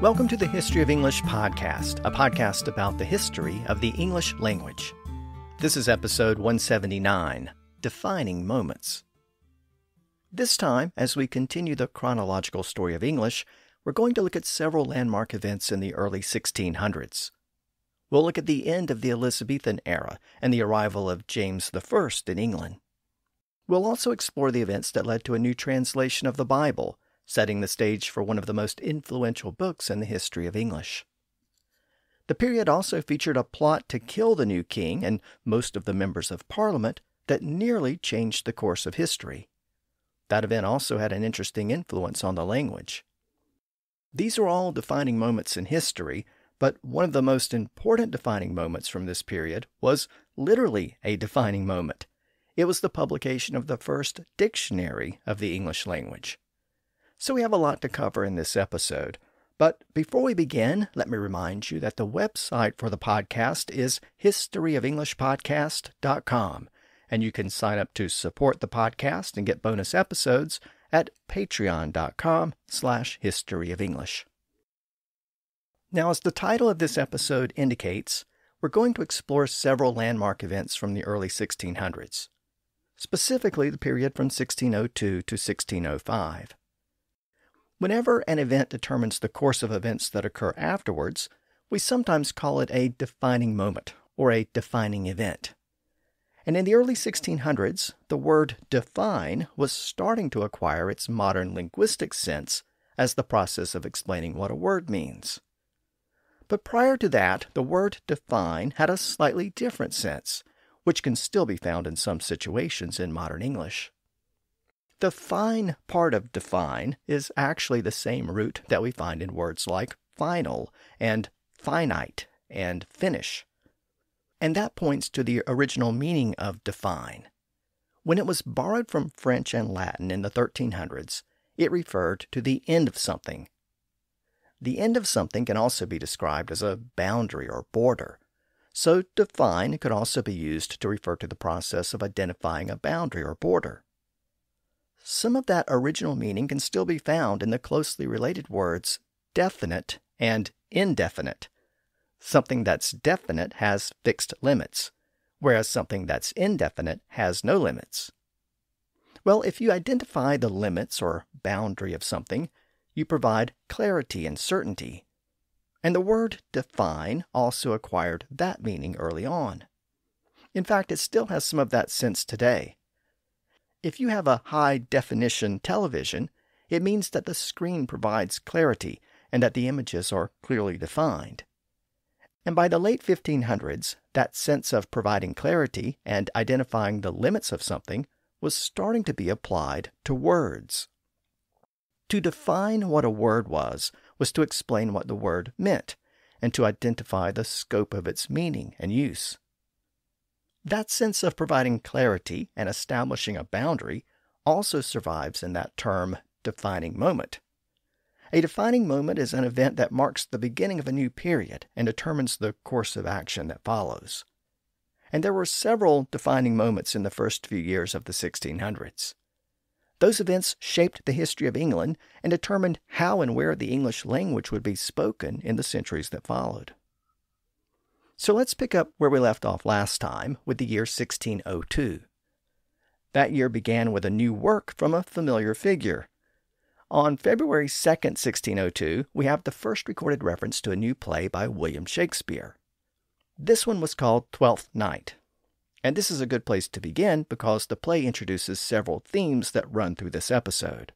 Welcome to the History of English podcast, a podcast about the history of the English language. This is episode 179, Defining Moments. This time, as we continue the chronological story of English, we're going to look at several landmark events in the early 1600s. We'll look at the end of the Elizabethan era and the arrival of James I in England. We'll also explore the events that led to a new translation of the Bible, setting the stage for one of the most influential books in the history of English. The period also featured a plot to kill the new king and most of the members of Parliament that nearly changed the course of history. That event also had an interesting influence on the language. These are all defining moments in history, but one of the most important defining moments from this period was literally a defining moment. It was the publication of the first dictionary of the English language. So we have a lot to cover in this episode. But before we begin, let me remind you that the website for the podcast is historyofenglishpodcast.com, and you can sign up to support the podcast and get bonus episodes at patreon.com/historyofenglish. Now, as the title of this episode indicates, we're going to explore several landmark events from the early 1600s, specifically the period from 1602 to 1605. Whenever an event determines the course of events that occur afterwards, we sometimes call it a defining moment or a defining event. And in the early 1600s, the word define was starting to acquire its modern linguistic sense as the process of explaining what a word means. But prior to that, the word define had a slightly different sense, which can still be found in some situations in modern English. The fine part of define is actually the same root that we find in words like final and finite and finish. And that points to the original meaning of define. When it was borrowed from French and Latin in the 1300s, it referred to the end of something. The end of something can also be described as a boundary or border. So define could also be used to refer to the process of identifying a boundary or border. Some of that original meaning can still be found in the closely related words definite and indefinite. Something that's definite has fixed limits, whereas something that's indefinite has no limits. Well, if you identify the limits or boundary of something, you provide clarity and certainty. And the word define also acquired that meaning early on. In fact, it still has some of that sense today. If you have a high-definition television, it means that the screen provides clarity and that the images are clearly defined. And by the late 1500s, that sense of providing clarity and identifying the limits of something was starting to be applied to words. To define what a word was to explain what the word meant and to identify the scope of its meaning and use. That sense of providing clarity and establishing a boundary also survives in that term, defining moment. A defining moment is an event that marks the beginning of a new period and determines the course of action that follows. And there were several defining moments in the first few years of the 1600s. Those events shaped the history of England and determined how and where the English language would be spoken in the centuries that followed. So let's pick up where we left off last time with the year 1602. That year began with a new work from a familiar figure. On February 2nd, 1602, we have the first recorded reference to a new play by William Shakespeare. This one was called Twelfth Night. And this is a good place to begin because the play introduces several themes that run through this episode.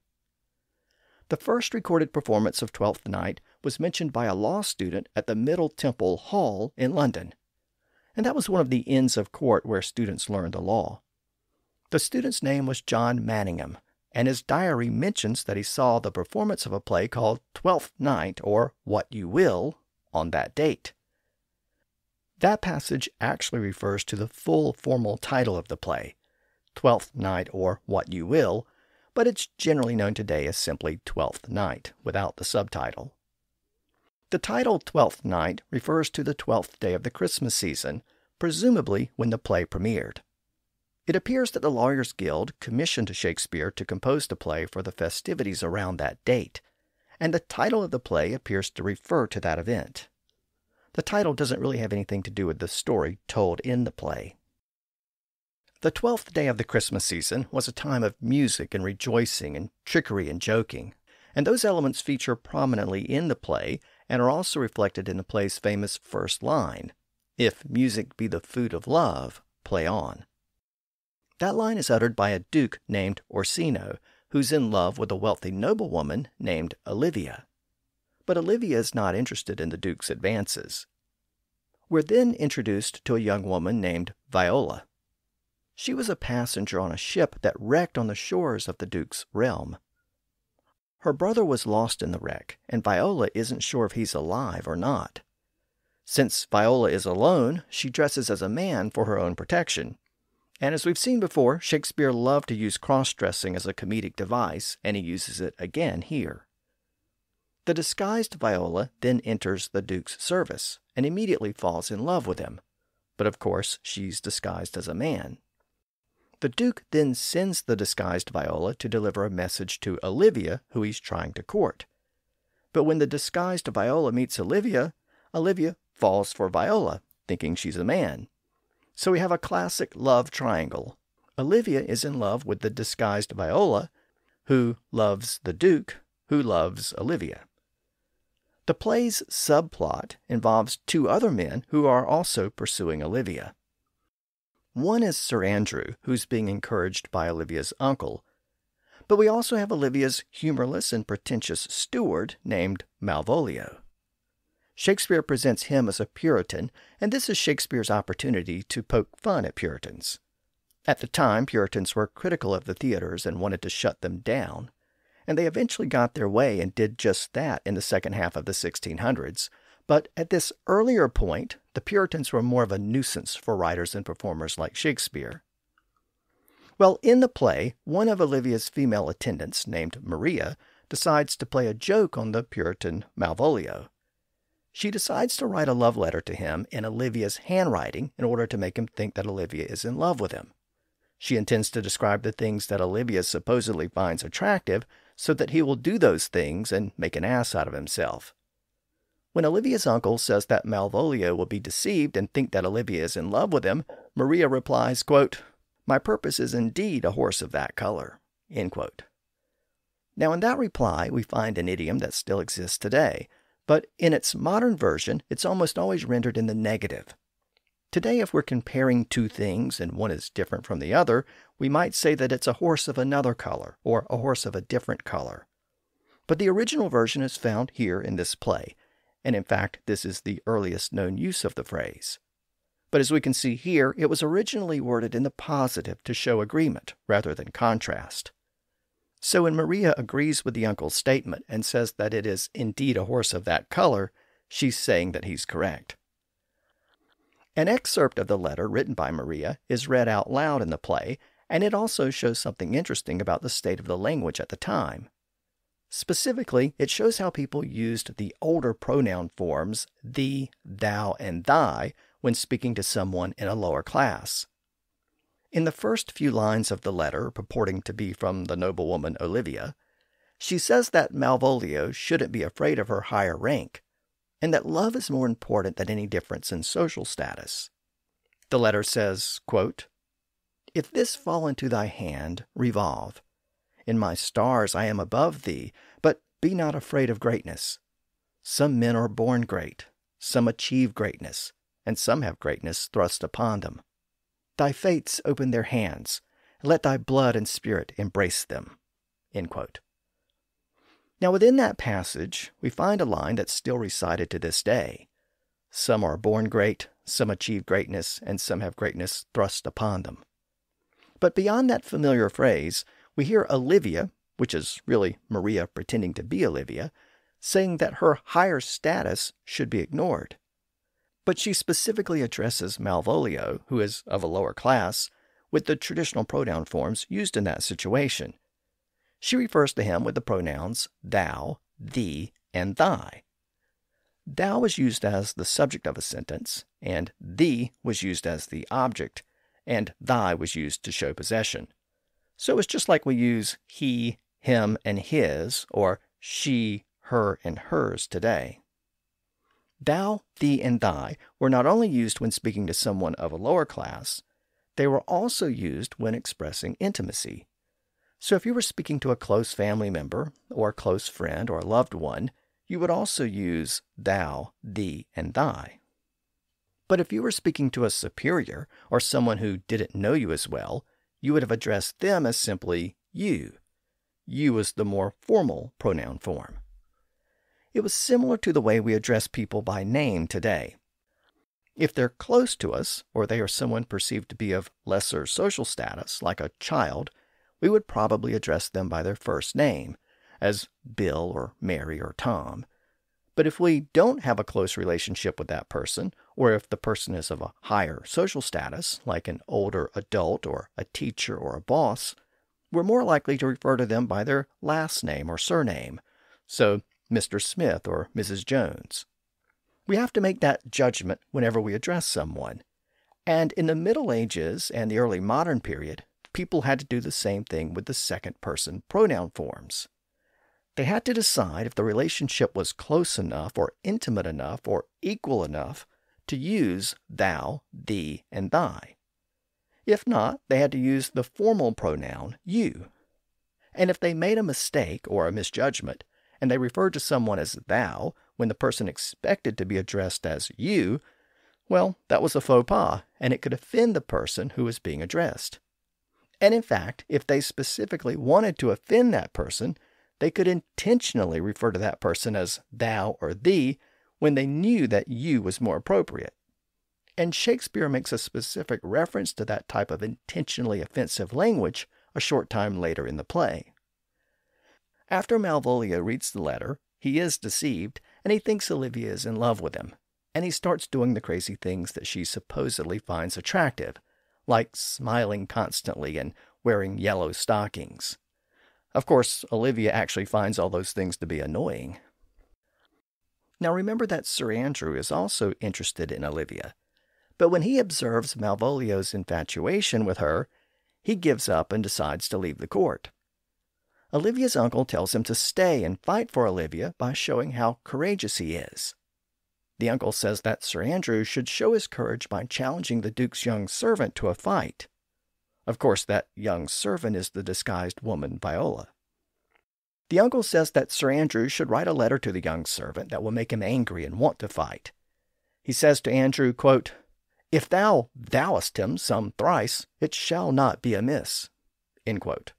The first recorded performance of Twelfth Night was mentioned by a law student at the Middle Temple Hall in London. And that was one of the Inns of Court where students learned the law. The student's name was John Manningham, and his diary mentions that he saw the performance of a play called Twelfth Night, or What You Will, on that date. That passage actually refers to the full formal title of the play, Twelfth Night, or What You Will, but it's generally known today as simply Twelfth Night, without the subtitle. The title Twelfth Night refers to the 12th day of the Christmas season, presumably when the play premiered. It appears that the Lawyers' Guild commissioned Shakespeare to compose the play for the festivities around that date, and the title of the play appears to refer to that event. The title doesn't really have anything to do with the story told in the play. The 12th day of the Christmas season was a time of music and rejoicing and trickery and joking, and those elements feature prominently in the play and are also reflected in the play's famous first line, "If music be the food of love, play on." That line is uttered by a duke named Orsino, who's in love with a wealthy noblewoman named Olivia. But Olivia is not interested in the duke's advances. We're then introduced to a young woman named Viola. She was a passenger on a ship that wrecked on the shores of the duke's realm. Her brother was lost in the wreck, and Viola isn't sure if he's alive or not. Since Viola is alone, she dresses as a man for her own protection. And as we've seen before, Shakespeare loved to use cross-dressing as a comedic device, and he uses it again here. The disguised Viola then enters the duke's service and immediately falls in love with him. But of course, she's disguised as a man. The duke then sends the disguised Viola to deliver a message to Olivia, who he's trying to court. But when the disguised Viola meets Olivia, Olivia falls for Viola, thinking she's a man. So we have a classic love triangle. Olivia is in love with the disguised Viola, who loves the duke, who loves Olivia. The play's subplot involves two other men who are also pursuing Olivia. One is Sir Andrew, who's being encouraged by Olivia's uncle, but we also have Olivia's humorless and pretentious steward named Malvolio. Shakespeare presents him as a Puritan, and this is Shakespeare's opportunity to poke fun at Puritans. At the time, Puritans were critical of the theaters and wanted to shut them down, and they eventually got their way and did just that in the second half of the 1600s. But at this earlier point, the Puritans were more of a nuisance for writers and performers like Shakespeare. Well, in the play, one of Olivia's female attendants, named Maria, decides to play a joke on the Puritan Malvolio. She decides to write a love letter to him in Olivia's handwriting in order to make him think that Olivia is in love with him. She intends to describe the things that Olivia supposedly finds attractive so that he will do those things and make an ass out of himself. When Olivia's uncle says that Malvolio will be deceived and think that Olivia is in love with him, Maria replies, quote, "My purpose is indeed a horse of that color," end quote. Now in that reply, we find an idiom that still exists today, but in its modern version, it's almost always rendered in the negative. Today, if we're comparing two things and one is different from the other, we might say that it's a horse of another color or a horse of a different color. But the original version is found here in this play, and in fact, this is the earliest known use of the phrase. But as we can see here, it was originally worded in the positive to show agreement rather than contrast. So when Maria agrees with the uncle's statement and says that it is indeed a horse of that color, she's saying that he's correct. An excerpt of the letter written by Maria is read out loud in the play, and it also shows something interesting about the state of the language at the time. Specifically, it shows how people used the older pronoun forms thee, thou, and thy when speaking to someone in a lower class. In the first few lines of the letter, purporting to be from the noblewoman Olivia, she says that Malvolio shouldn't be afraid of her higher rank, and that love is more important than any difference in social status. The letter says, quote, "If this fall into thy hand, revolve. In my stars I am above thee, but be not afraid of greatness. Some men are born great, some achieve greatness, and some have greatness thrust upon them. Thy fates open their hands, let thy blood and spirit embrace them." End quote. Now within that passage, we find a line that's still recited to this day. Some are born great, some achieve greatness, and some have greatness thrust upon them. But beyond that familiar phrase, we hear Olivia, which is really Maria pretending to be Olivia, saying that her higher status should be ignored. But she specifically addresses Malvolio, who is of a lower class, with the traditional pronoun forms used in that situation. She refers to him with the pronouns thou, thee, and thy. Thou was used as the subject of a sentence, and thee was used as the object, and thy was used to show possession. So it's just like we use he, him, and his, or she, her and hers today. Thou, thee, and thy were not only used when speaking to someone of a lower class, they were also used when expressing intimacy. So if you were speaking to a close family member, or a close friend, or a loved one, you would also use thou, thee, and thy. But if you were speaking to a superior, or someone who didn't know you as well, you would have addressed them as simply you. You was the more formal pronoun form. It was similar to the way we address people by name today. If they're close to us, or they are someone perceived to be of lesser social status, like a child, we would probably address them by their first name, as Bill or Mary or Tom. But if we don't have a close relationship with that person, or if the person is of a higher social status, like an older adult or a teacher or a boss, we're more likely to refer to them by their last name or surname, so Mr. Smith or Mrs. Jones. We have to make that judgment whenever we address someone. And in the Middle Ages and the early modern period, people had to do the same thing with the second-person pronoun forms. They had to decide if the relationship was close enough or intimate enough or equal enough to use thou, thee, and thy. If not, they had to use the formal pronoun you. And if they made a mistake or a misjudgment, and they referred to someone as thou when the person expected to be addressed as you, well, that was a faux pas, and it could offend the person who was being addressed. And in fact, if they specifically wanted to offend that person, they could intentionally refer to that person as thou or thee when they knew that you was more appropriate. And Shakespeare makes a specific reference to that type of intentionally offensive language a short time later in the play. After Malvolio reads the letter, he is deceived, and he thinks Olivia is in love with him, and he starts doing the crazy things that she supposedly finds attractive, like smiling constantly and wearing yellow stockings. Of course, Olivia actually finds all those things to be annoying. Now remember that Sir Andrew is also interested in Olivia, but when he observes Malvolio's infatuation with her, he gives up and decides to leave the court. Olivia's uncle tells him to stay and fight for Olivia by showing how courageous he is. The uncle says that Sir Andrew should show his courage by challenging the Duke's young servant to a fight. Of course, that young servant is the disguised woman Viola. The uncle says that Sir Andrew should write a letter to the young servant that will make him angry and want to fight. He says to Andrew, quote, "If thou thou'st him some thrice, it shall not be amiss." End quote.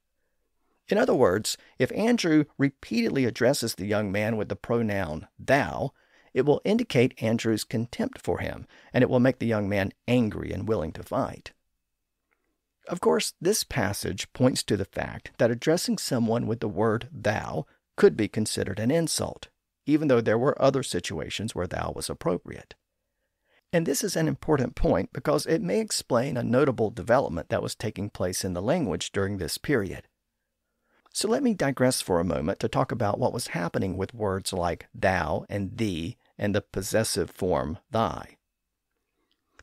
In other words, if Andrew repeatedly addresses the young man with the pronoun thou, it will indicate Andrew's contempt for him, and it will make the young man angry and willing to fight. Of course, this passage points to the fact that addressing someone with the word thou could be considered an insult, even though there were other situations where thou was appropriate. And this is an important point because it may explain a notable development that was taking place in the language during this period. So let me digress for a moment to talk about what was happening with words like thou and thee and the possessive form thy.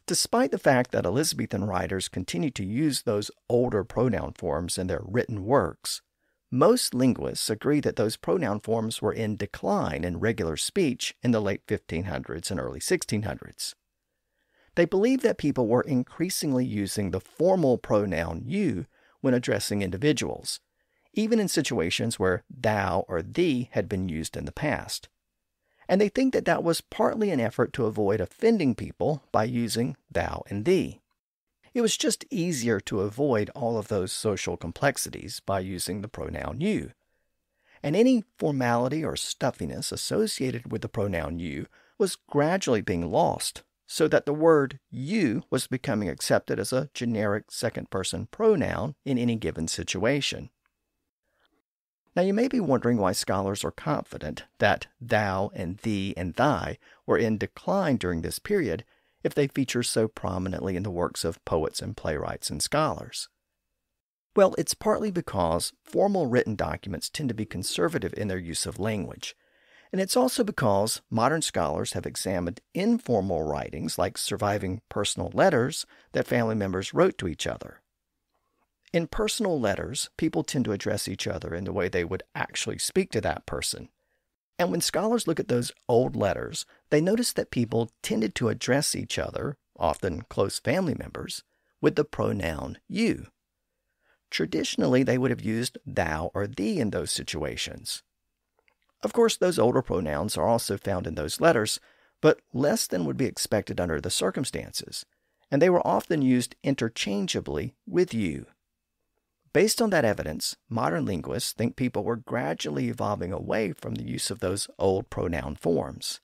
Despite the fact that Elizabethan writers continued to use those older pronoun forms in their written works, most linguists agree that those pronoun forms were in decline in regular speech in the late 1500s and early 1600s. They believe that people were increasingly using the formal pronoun you when addressing individuals, even in situations where thou or thee had been used in the past. And they think that that was partly an effort to avoid offending people by using thou and thee. It was just easier to avoid all of those social complexities by using the pronoun you. And any formality or stuffiness associated with the pronoun you was gradually being lost, so that the word you was becoming accepted as a generic second-person pronoun in any given situation. Now you may be wondering why scholars are confident that thou and thee and thy were in decline during this period if they feature so prominently in the works of poets and playwrights and scholars. Well, it's partly because formal written documents tend to be conservative in their use of language, and it's also because modern scholars have examined informal writings like surviving personal letters that family members wrote to each other. In personal letters, people tend to address each other in the way they would actually speak to that person. And when scholars look at those old letters, they notice that people tended to address each other, often close family members, with the pronoun you. Traditionally, they would have used thou or thee in those situations. Of course, those older pronouns are also found in those letters, but less than would be expected under the circumstances, and they were often used interchangeably with you. Based on that evidence, modern linguists think people were gradually evolving away from the use of those old pronoun forms.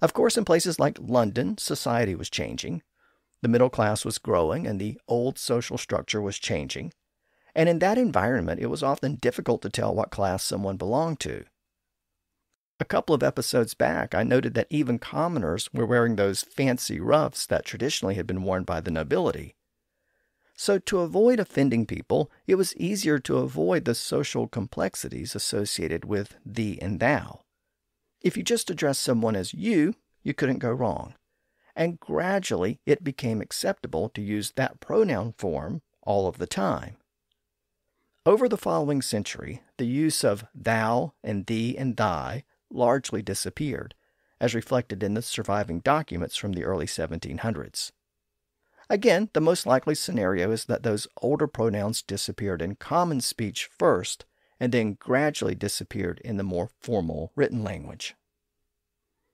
Of course, in places like London, society was changing. The middle class was growing and the old social structure was changing. And in that environment, it was often difficult to tell what class someone belonged to. A couple of episodes back, I noted that even commoners were wearing those fancy ruffs that traditionally had been worn by the nobility. So to avoid offending people, it was easier to avoid the social complexities associated with thee and thou. If you just addressed someone as you couldn't go wrong. And gradually, it became acceptable to use that pronoun form all of the time. Over the following century, the use of thou and thee and thy largely disappeared, as reflected in the surviving documents from the early 1700s. Again, the most likely scenario is that those older pronouns disappeared in common speech first, and then gradually disappeared in the more formal written language.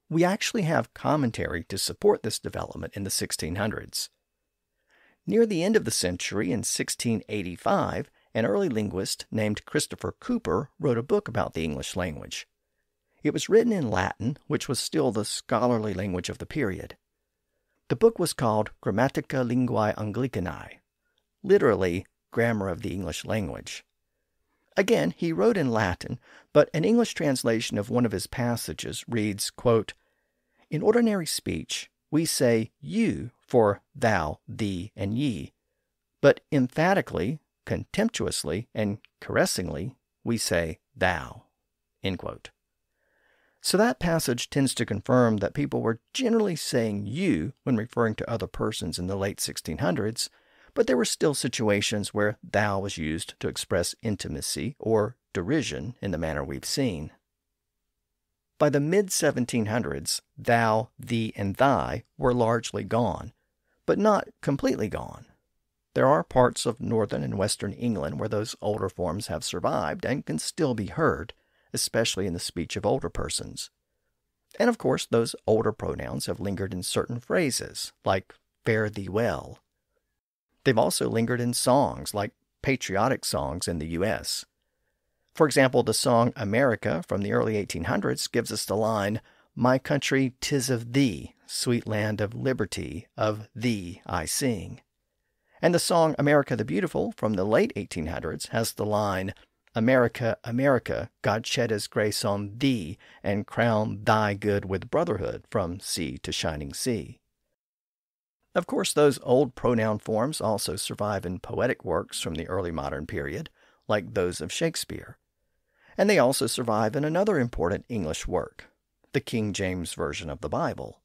We actually have commentary to support this development in the 1600s. Near the end of the century, in 1685, an early linguist named Christopher Cooper wrote a book about the English language. It was written in Latin, which was still the scholarly language of the period. The book was called Grammatica Linguae Anglicanae, literally, Grammar of the English Language. Again, he wrote in Latin, but an English translation of one of his passages reads, quote, "In ordinary speech, we say you for thou, thee, and ye, but emphatically, contemptuously, and caressingly, we say thou." End quote. So that passage tends to confirm that people were generally saying you when referring to other persons in the late 1600s, but there were still situations where thou was used to express intimacy or derision in the manner we've seen. By the mid-1700s, thou, thee, and thy were largely gone, but not completely gone. There are parts of northern and western England where those older forms have survived and can still be heard, especially in the speech of older persons. And of course, those older pronouns have lingered in certain phrases, like fare thee well. They've also lingered in songs, like patriotic songs in the U.S. For example, the song America from the early 1800s gives us the line, "My country, 'tis of thee, sweet land of liberty, of thee I sing." And the song America the Beautiful from the late 1800s has the line, "America, America, God shed his grace on thee, and crown thy good with brotherhood from sea to shining sea." Of course, those old pronoun forms also survive in poetic works from the early modern period, like those of Shakespeare. And they also survive in another important English work, the King James Version of the Bible.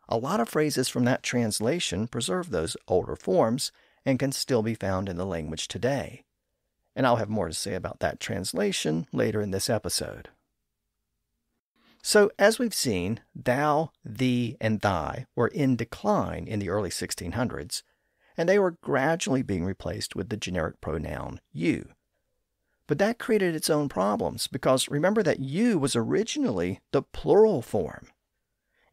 A lot of phrases from that translation preserve those older forms and can still be found in the language today. And I'll have more to say about that translation later in this episode. So, as we've seen, thou, thee, and thy were in decline in the early 1600s, and they were gradually being replaced with the generic pronoun you. But that created its own problems, because remember that you was originally the plural form.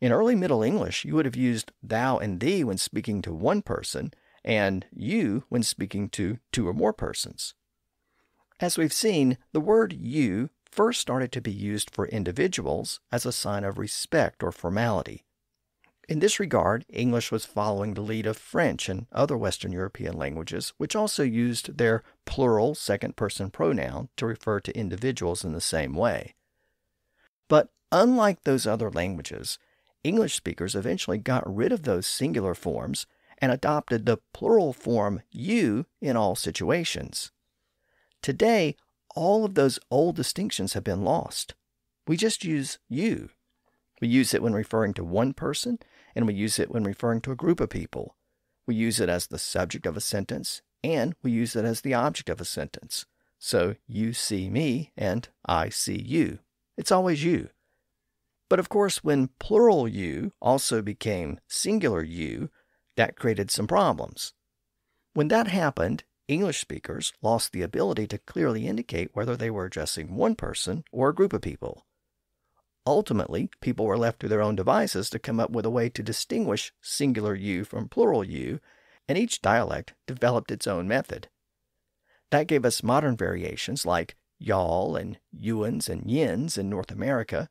In early Middle English, you would have used thou and thee when speaking to one person, and you when speaking to two or more persons. As we've seen, the word you first started to be used for individuals as a sign of respect or formality. In this regard, English was following the lead of French and other Western European languages, which also used their plural second-person pronoun to refer to individuals in the same way. But unlike those other languages, English speakers eventually got rid of those singular forms and adopted the plural form you in all situations. Today, all of those old distinctions have been lost. We just use you. We use it when referring to one person, and we use it when referring to a group of people. We use it as the subject of a sentence, and we use it as the object of a sentence. So, you see me, and I see you. It's always you. But of course, when plural you also became singular you, that created some problems. When that happened, English speakers lost the ability to clearly indicate whether they were addressing one person or a group of people. Ultimately, people were left to their own devices to come up with a way to distinguish singular you from plural you, and each dialect developed its own method. That gave us modern variations like y'all and youans and yins in North America,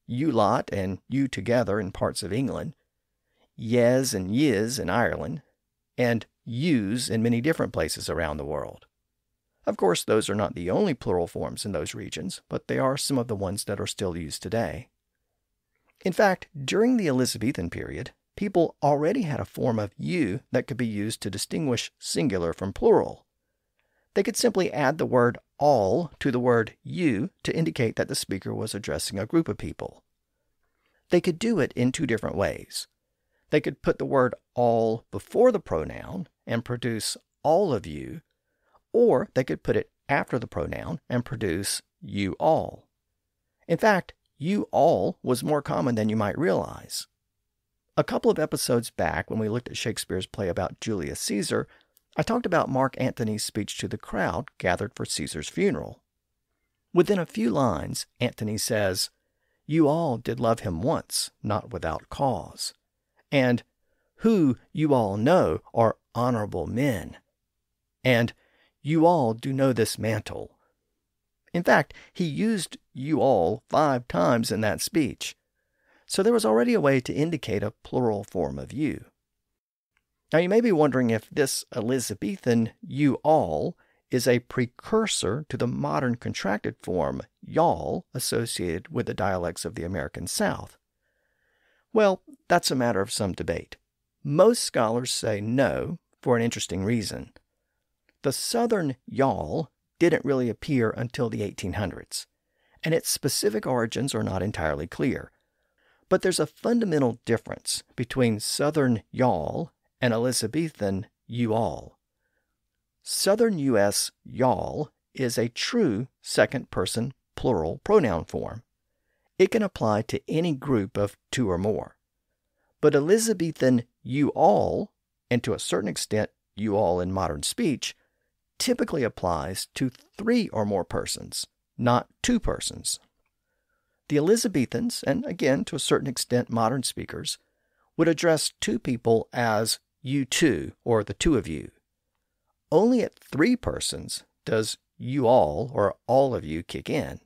you lot and you together in parts of England, yes and yiz in Ireland, and yous in many different places around the world. Of course, those are not the only plural forms in those regions, but they are some of the ones that are still used today. In fact, during the Elizabethan period, people already had a form of you that could be used to distinguish singular from plural. They could simply add the word all to the word you to indicate that the speaker was addressing a group of people. They could do it in two different ways. They could put the word all before the pronoun and produce all of you, or they could put it after the pronoun and produce you all. In fact, you all was more common than you might realize. A couple of episodes back, when we looked at Shakespeare's play about Julius Caesar, I talked about Mark Antony's speech to the crowd gathered for Caesar's funeral. Within a few lines, Antony says, "You all did love him once, not without cause," and "who, you all know, are honorable men," and "you all do know this mantle." In fact, he used you all 5 times in that speech. So there was already a way to indicate a plural form of you. Now you may be wondering if this Elizabethan you all is a precursor to the modern contracted form y'all associated with the dialects of the American South. Well, that's a matter of some debate. Most scholars say no, for an interesting reason. The Southern y'all didn't really appear until the 1800s, and its specific origins are not entirely clear. But there's a fundamental difference between Southern y'all and Elizabethan you all. Southern U.S. y'all is a true second-person plural pronoun form. It can apply to any group of 2 or more. But Elizabethan you all, and to a certain extent you all in modern speech, typically applies to 3 or more persons, not 2 persons. The Elizabethans, and again to a certain extent modern speakers, would address 2 people as you two, or the 2 of you. Only at 3 persons does you all or all of you kick in.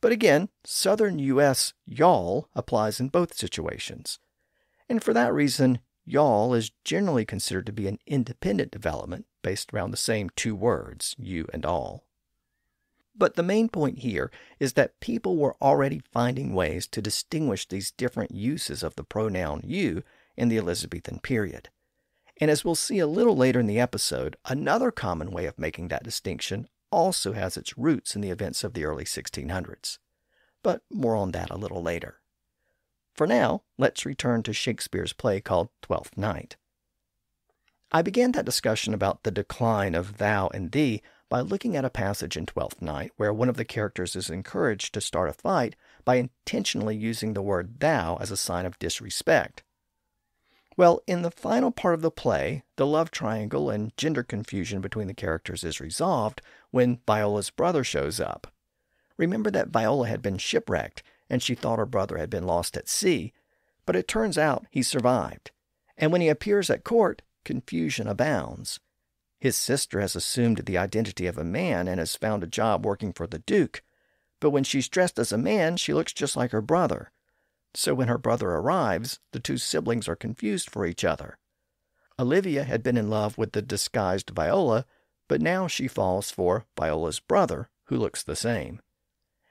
But again, Southern U.S. y'all applies in both situations. And for that reason, y'all is generally considered to be an independent development based around the same 2 words, you and all. But the main point here is that people were already finding ways to distinguish these different uses of the pronoun you in the Elizabethan period. And as we'll see a little later in the episode, another common way of making that distinction also has its roots in the events of the early 1600s. But more on that a little later. For now, let's return to Shakespeare's play called Twelfth Night. I began that discussion about the decline of thou and thee by looking at a passage in Twelfth Night where one of the characters is encouraged to start a fight by intentionally using the word thou as a sign of disrespect. Well, in the final part of the play, the love triangle and gender confusion between the characters is resolved when Viola's brother shows up. Remember that Viola had been shipwrecked, and she thought her brother had been lost at sea, but it turns out he survived. And when he appears at court, confusion abounds. His sister has assumed the identity of a man and has found a job working for the Duke, but when she's dressed as a man, she looks just like her brother. So when her brother arrives, the 2 siblings are confused for each other. Olivia had been in love with the disguised Viola, but now she falls for Viola's brother, who looks the same.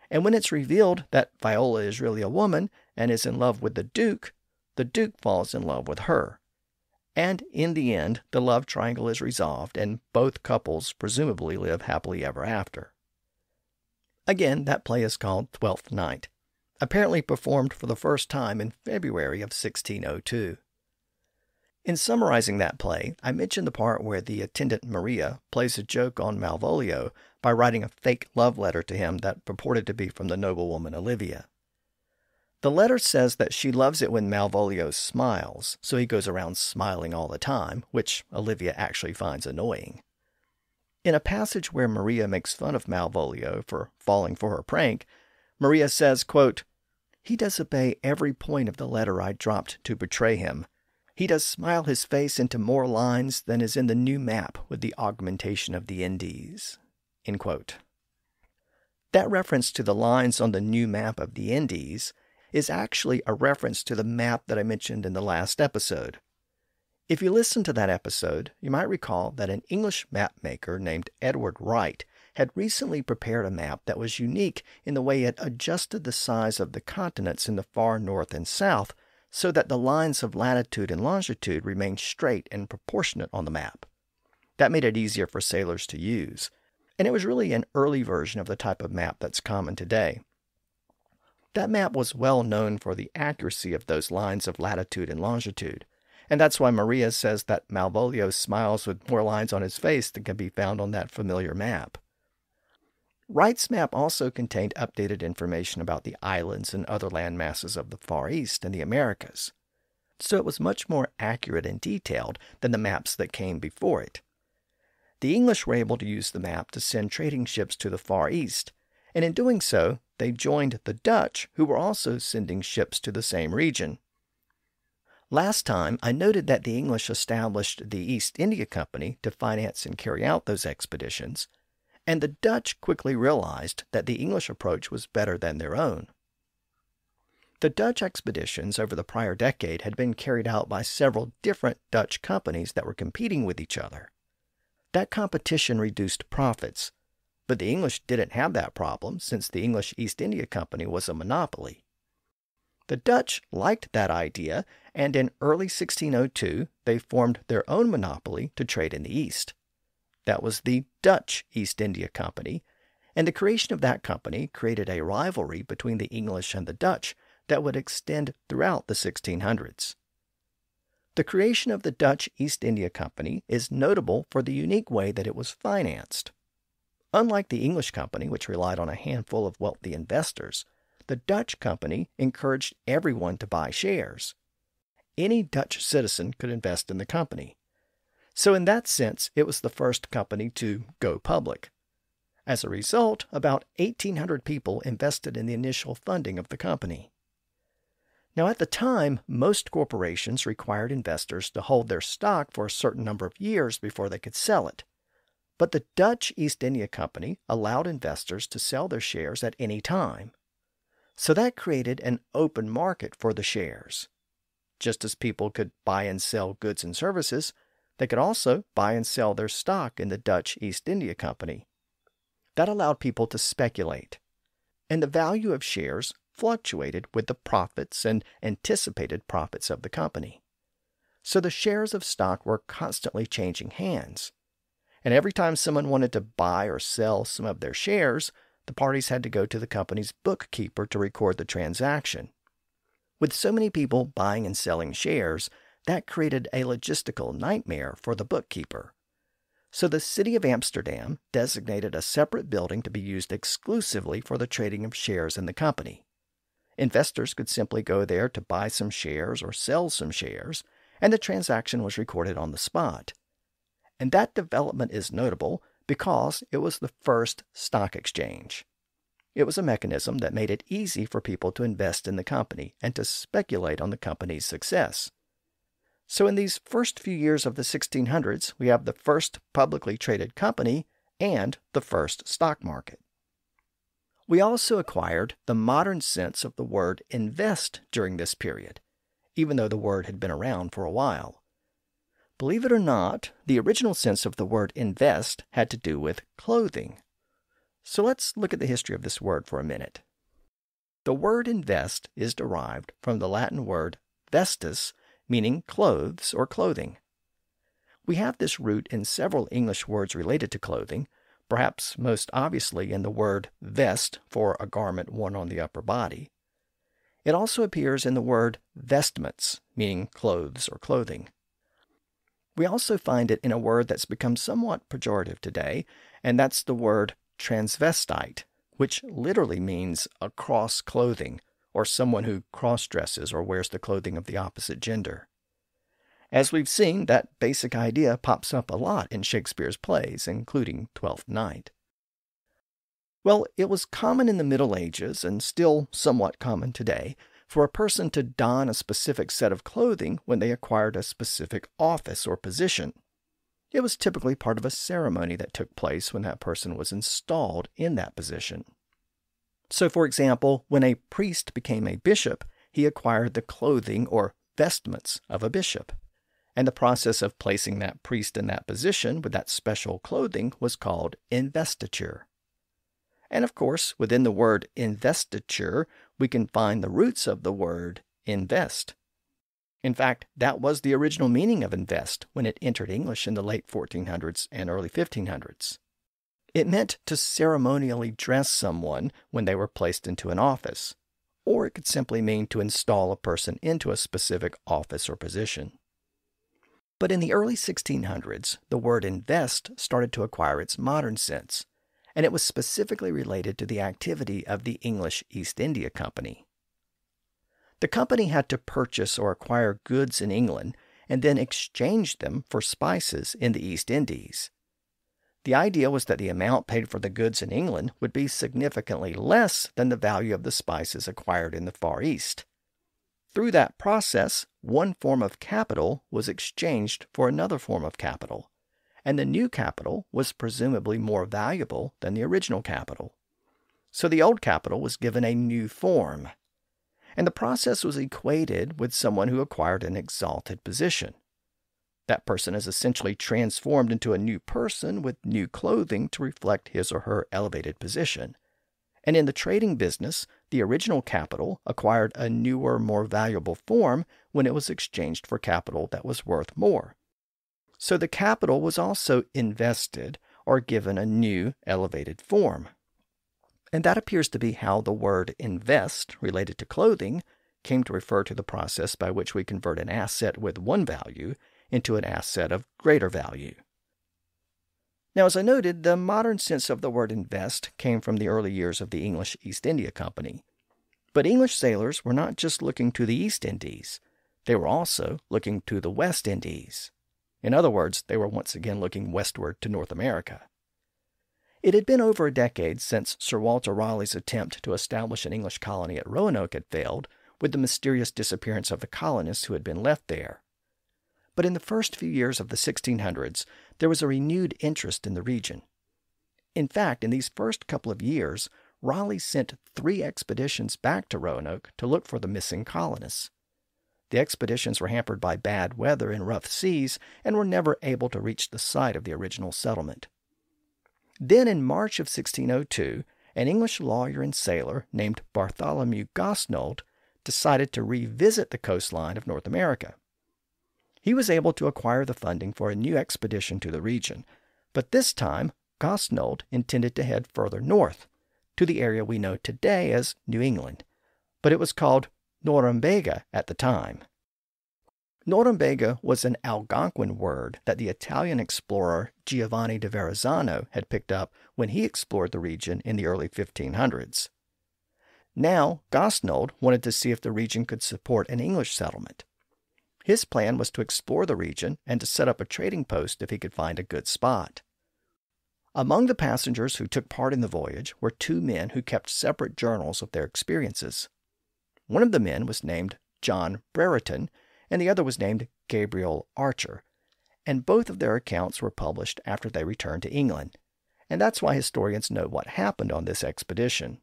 And when it's revealed that Viola is really a woman and is in love with the Duke falls in love with her. And in the end, the love triangle is resolved, and both couples presumably live happily ever after. Again, that play is called Twelfth Night, apparently performed for the first time in February of 1602. In summarizing that play, I mentioned the part where the attendant Maria plays a joke on Malvolio by writing a fake love letter to him that purported to be from the noblewoman Olivia. The letter says that she loves it when Malvolio smiles, so he goes around smiling all the time, which Olivia actually finds annoying. In a passage where Maria makes fun of Malvolio for falling for her prank, Maria says, quote, "He does obey every point of the letter I dropped to betray him. He does smile his face into more lines than is in the new map with the augmentation of the Indies." End quote. That reference to the lines on the new map of the Indies is actually a reference to the map that I mentioned in the last episode. If you listen to that episode, you might recall that an English map maker named Edward Wright had recently prepared a map that was unique in the way it adjusted the size of the continents in the far north and south so that the lines of latitude and longitude remained straight and proportionate on the map. That made it easier for sailors to use, and it was really an early version of the type of map that's common today. That map was well known for the accuracy of those lines of latitude and longitude, and that's why Maria says that Malvolio smiles with more lines on his face than can be found on that familiar map. Wright's map also contained updated information about the islands and other land masses of the Far East and the Americas, so it was much more accurate and detailed than the maps that came before it. The English were able to use the map to send trading ships to the Far East, and in doing so, they joined the Dutch, who were also sending ships to the same region. Last time, I noted that the English established the East India Company to finance and carry out those expeditions, and the Dutch quickly realized that the English approach was better than their own. The Dutch expeditions over the prior decade had been carried out by several different Dutch companies that were competing with each other. That competition reduced profits, but the English didn't have that problem since the English East India Company was a monopoly. The Dutch liked that idea, and in early 1602 they formed their own monopoly to trade in the East. That was the Dutch East India Company, and the creation of that company created a rivalry between the English and the Dutch that would extend throughout the 1600s. The creation of the Dutch East India Company is notable for the unique way that it was financed. Unlike the English company, which relied on a handful of wealthy investors, the Dutch company encouraged everyone to buy shares. Any Dutch citizen could invest in the company. So in that sense, it was the first company to go public. As a result, about 1,800 people invested in the initial funding of the company. Now at the time, most corporations required investors to hold their stock for a certain number of years before they could sell it. But the Dutch East India Company allowed investors to sell their shares at any time. So that created an open market for the shares. Just as people could buy and sell goods and services, they could also buy and sell their stock in the Dutch East India Company. That allowed people to speculate, and the value of shares fluctuated with the profits and anticipated profits of the company. So the shares of stock were constantly changing hands, and every time someone wanted to buy or sell some of their shares, the parties had to go to the company's bookkeeper to record the transaction. With so many people buying and selling shares, that created a logistical nightmare for the bookkeeper. So the city of Amsterdam designated a separate building to be used exclusively for the trading of shares in the company. Investors could simply go there to buy some shares or sell some shares, and the transaction was recorded on the spot. And that development is notable because it was the first stock exchange. It was a mechanism that made it easy for people to invest in the company and to speculate on the company's success. So in these first few years of the 1600s, we have the first publicly traded company and the first stock market. We also acquired the modern sense of the word invest during this period, even though the word had been around for a while. Believe it or not, the original sense of the word invest had to do with clothing. So let's look at the history of this word for a minute. The word invest is derived from the Latin word vestus, meaning clothes or clothing. We have this root in several English words related to clothing, perhaps most obviously in the word vest for a garment worn on the upper body. It also appears in the word vestments, meaning clothes or clothing. We also find it in a word that's become somewhat pejorative today, and that's the word transvestite, which literally means a cross clothing, or someone who cross-dresses or wears the clothing of the opposite gender. As we've seen, that basic idea pops up a lot in Shakespeare's plays, including Twelfth Night. Well, it was common in the Middle Ages, and still somewhat common today, for a person to don a specific set of clothing when they acquired a specific office or position. It was typically part of a ceremony that took place when that person was installed in that position. So, for example, when a priest became a bishop, he acquired the clothing or vestments of a bishop. And the process of placing that priest in that position with that special clothing was called investiture. And of course, within the word investiture, we can find the roots of the word invest. In fact, that was the original meaning of invest when it entered English in the late 1400s and early 1500s. It meant to ceremonially dress someone when they were placed into an office, or it could simply mean to install a person into a specific office or position. But in the early 1600s, the word invest started to acquire its modern sense, and it was specifically related to the activity of the English East India Company. The company had to purchase or acquire goods in England and then exchange them for spices in the East Indies. The idea was that the amount paid for the goods in England would be significantly less than the value of the spices acquired in the Far East. Through that process, one form of capital was exchanged for another form of capital, and the new capital was presumably more valuable than the original capital. So the old capital was given a new form, and the process was equated with someone who acquired an exalted position. That person is essentially transformed into a new person with new clothing to reflect his or her elevated position. And in the trading business, the original capital acquired a newer, more valuable form when it was exchanged for capital that was worth more. So the capital was also invested or given a new, elevated form. And that appears to be how the word invest, related to clothing, came to refer to the process by which we convert an asset with one value into an asset of greater value. Now, as I noted, the modern sense of the word invest came from the early years of the English East India Company. But English sailors were not just looking to the East Indies. They were also looking to the West Indies. In other words, they were once again looking westward to North America. It had been over a decade since Sir Walter Raleigh's attempt to establish an English colony at Roanoke had failed, with the mysterious disappearance of the colonists who had been left there. But in the first few years of the 1600s, there was a renewed interest in the region. In fact, in these first couple of years, Raleigh sent 3 expeditions back to Roanoke to look for the missing colonists. The expeditions were hampered by bad weather and rough seas and were never able to reach the site of the original settlement. Then in March of 1602, an English lawyer and sailor named Bartholomew Gosnold decided to revisit the coastline of North America. He was able to acquire the funding for a new expedition to the region, but this time Gosnold intended to head further north, to the area we know today as New England, but it was called Norumbega at the time. Norumbega was an Algonquin word that the Italian explorer Giovanni da Verrazzano had picked up when he explored the region in the early 1500s. Now, Gosnold wanted to see if the region could support an English settlement. His plan was to explore the region and to set up a trading post if he could find a good spot. Among the passengers who took part in the voyage were 2 men who kept separate journals of their experiences. One of the men was named John Brereton, and the other was named Gabriel Archer, and both of their accounts were published after they returned to England, and that's why historians know what happened on this expedition.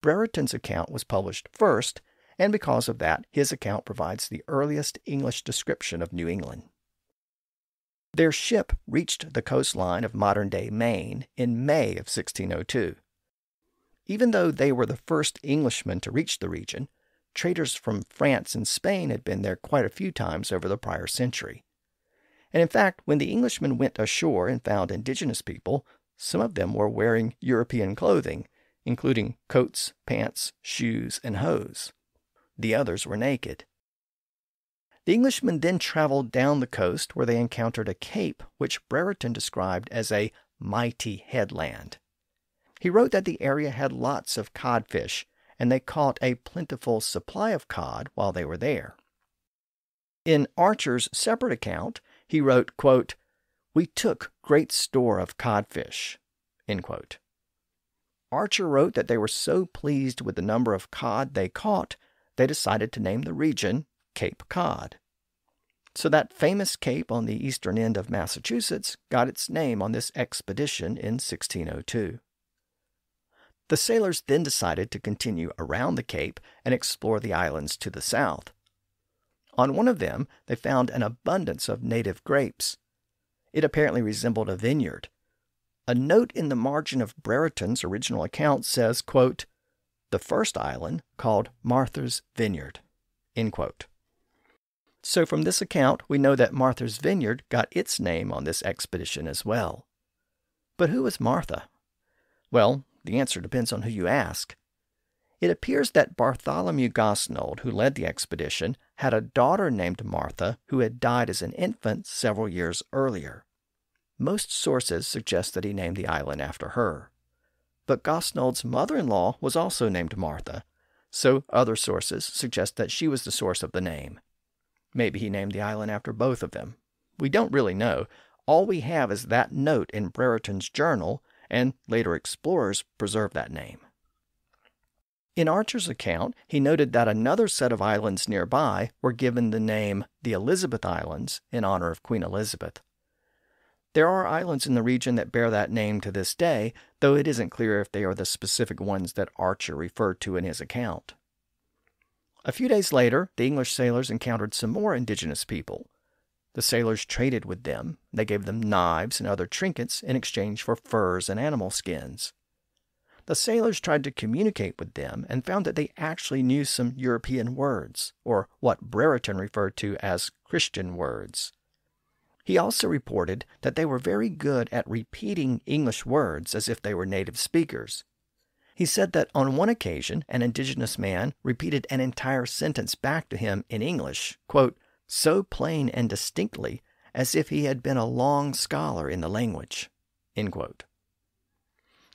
Brereton's account was published first, and because of that, his account provides the earliest English description of New England. Their ship reached the coastline of modern-day Maine in May of 1602. Even though they were the first Englishmen to reach the region, traders from France and Spain had been there quite a few times over the prior century. And in fact, when the Englishmen went ashore and found indigenous people, some of them were wearing European clothing, including coats, pants, shoes, and hose. The others were naked. The Englishmen then traveled down the coast where they encountered a cape which Brereton described as a mighty headland. He wrote that the area had lots of codfish, and they caught a plentiful supply of cod while they were there. In Archer's separate account, he wrote, quote, "We took great store of codfish," end quote. Archer wrote that they were so pleased with the number of cod they caught, they decided to name the region Cape Cod. So that famous cape on the eastern end of Massachusetts got its name on this expedition in 1602. The sailors then decided to continue around the cape and explore the islands to the south. On one of them, they found an abundance of native grapes. It apparently resembled a vineyard. A note in the margin of Brereton's original account says, quote, "The first island called Martha's Vineyard," end quote. So from this account, we know that Martha's Vineyard got its name on this expedition as well. But who was Martha? Well, the answer depends on who you ask. It appears that Bartholomew Gosnold, who led the expedition, had a daughter named Martha who had died as an infant several years earlier. Most sources suggest that he named the island after her. But Gosnold's mother-in-law was also named Martha, so other sources suggest that she was the source of the name. Maybe he named the island after both of them. We don't really know. All we have is that note in Brereton's journal, and later explorers preserved that name. In Archer's account, he noted that another set of islands nearby were given the name the Elizabeth Islands in honor of Queen Elizabeth. There are islands in the region that bear that name to this day, though it isn't clear if they are the specific ones that Archer referred to in his account. A few days later, the English sailors encountered some more indigenous people. The sailors traded with them. They gave them knives and other trinkets in exchange for furs and animal skins. The sailors tried to communicate with them and found that they actually knew some European words, or what Brereton referred to as Christian words. He also reported that they were very good at repeating English words as if they were native speakers. He said that on one occasion, an indigenous man repeated an entire sentence back to him in English, quote, "so plain and distinctly as if he had been a long scholar in the language," end quote.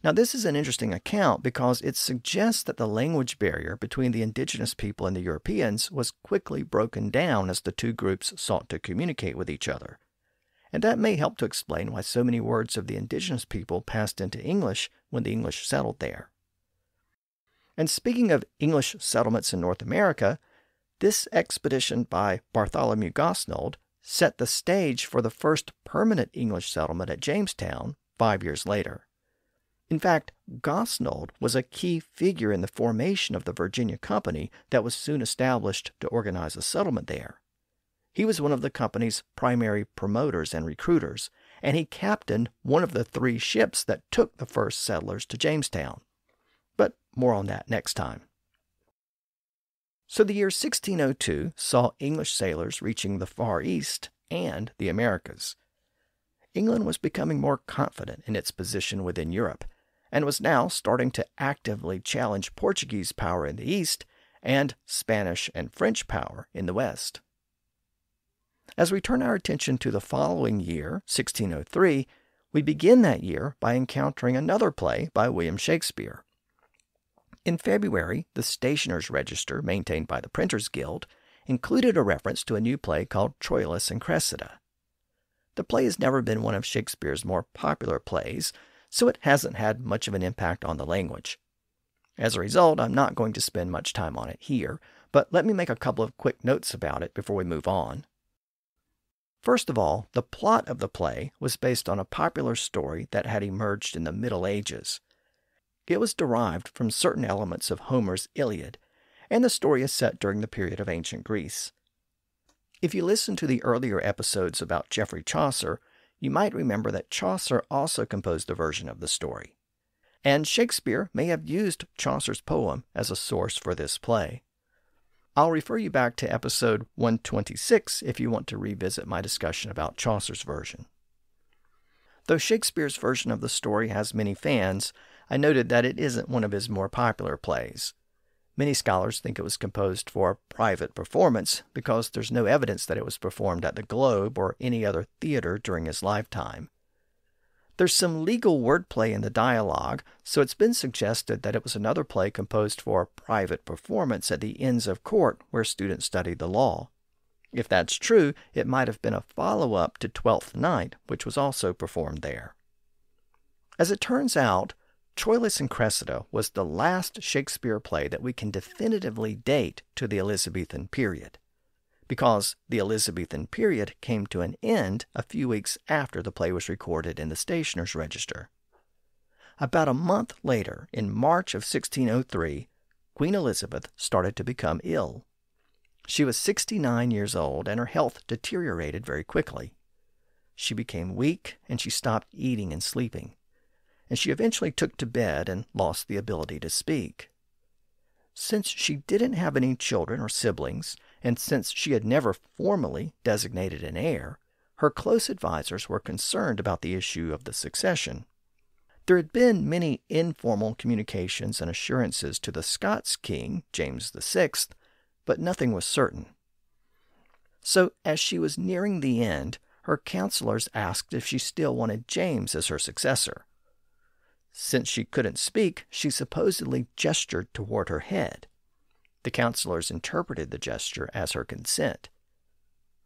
Now, this is an interesting account because it suggests that the language barrier between the indigenous people and the Europeans was quickly broken down as the two groups sought to communicate with each other. And that may help to explain why so many words of the indigenous people passed into English when the English settled there. And speaking of English settlements in North America, this expedition by Bartholomew Gosnold set the stage for the first permanent English settlement at Jamestown 5 years later. In fact, Gosnold was a key figure in the formation of the Virginia Company that was soon established to organize a settlement there. He was one of the company's primary promoters and recruiters, and he captained one of the 3 ships that took the first settlers to Jamestown. But more on that next time. So the year 1602 saw English sailors reaching the Far East and the Americas. England was becoming more confident in its position within Europe, and was now starting to actively challenge Portuguese power in the east and Spanish and French power in the west. As we turn our attention to the following year, 1603, we begin that year by encountering another play by William Shakespeare. In February, the Stationer's Register, maintained by the Printers Guild, included a reference to a new play called Troilus and Cressida. The play has never been one of Shakespeare's more popular plays, so it hasn't had much of an impact on the language. As a result, I'm not going to spend much time on it here, but let me make a couple of quick notes about it before we move on. First of all, the plot of the play was based on a popular story that had emerged in the Middle Ages. It was derived from certain elements of Homer's Iliad, and the story is set during the period of ancient Greece. If you listen to the earlier episodes about Geoffrey Chaucer, you might remember that Chaucer also composed a version of the story. And Shakespeare may have used Chaucer's poem as a source for this play. I'll refer you back to episode 126 if you want to revisit my discussion about Chaucer's version. Though Shakespeare's version of the story has many fans, I noted that it isn't one of his more popular plays. Many scholars think it was composed for a private performance because there's no evidence that it was performed at the Globe or any other theater during his lifetime. There's some legal wordplay in the dialogue, so it's been suggested that it was another play composed for a private performance at the Inns of Court where students studied the law. If that's true, it might have been a follow-up to Twelfth Night, which was also performed there. As it turns out, Troilus and Cressida was the last Shakespeare play that we can definitively date to the Elizabethan period, because the Elizabethan period came to an end a few weeks after the play was recorded in the Stationer's Register. About a month later, in March of 1603, Queen Elizabeth started to become ill. She was 69 years old, and her health deteriorated very quickly. She became weak, and she stopped eating and sleeping, and she eventually took to bed and lost the ability to speak. Since she didn't have any children or siblings, and since she had never formally designated an heir, her close advisors were concerned about the issue of the succession. There had been many informal communications and assurances to the Scots king, James VI, but nothing was certain. So, as she was nearing the end, her counselors asked if she still wanted James as her successor. Since she couldn't speak, she supposedly gestured toward her head. The counselors interpreted the gesture as her consent.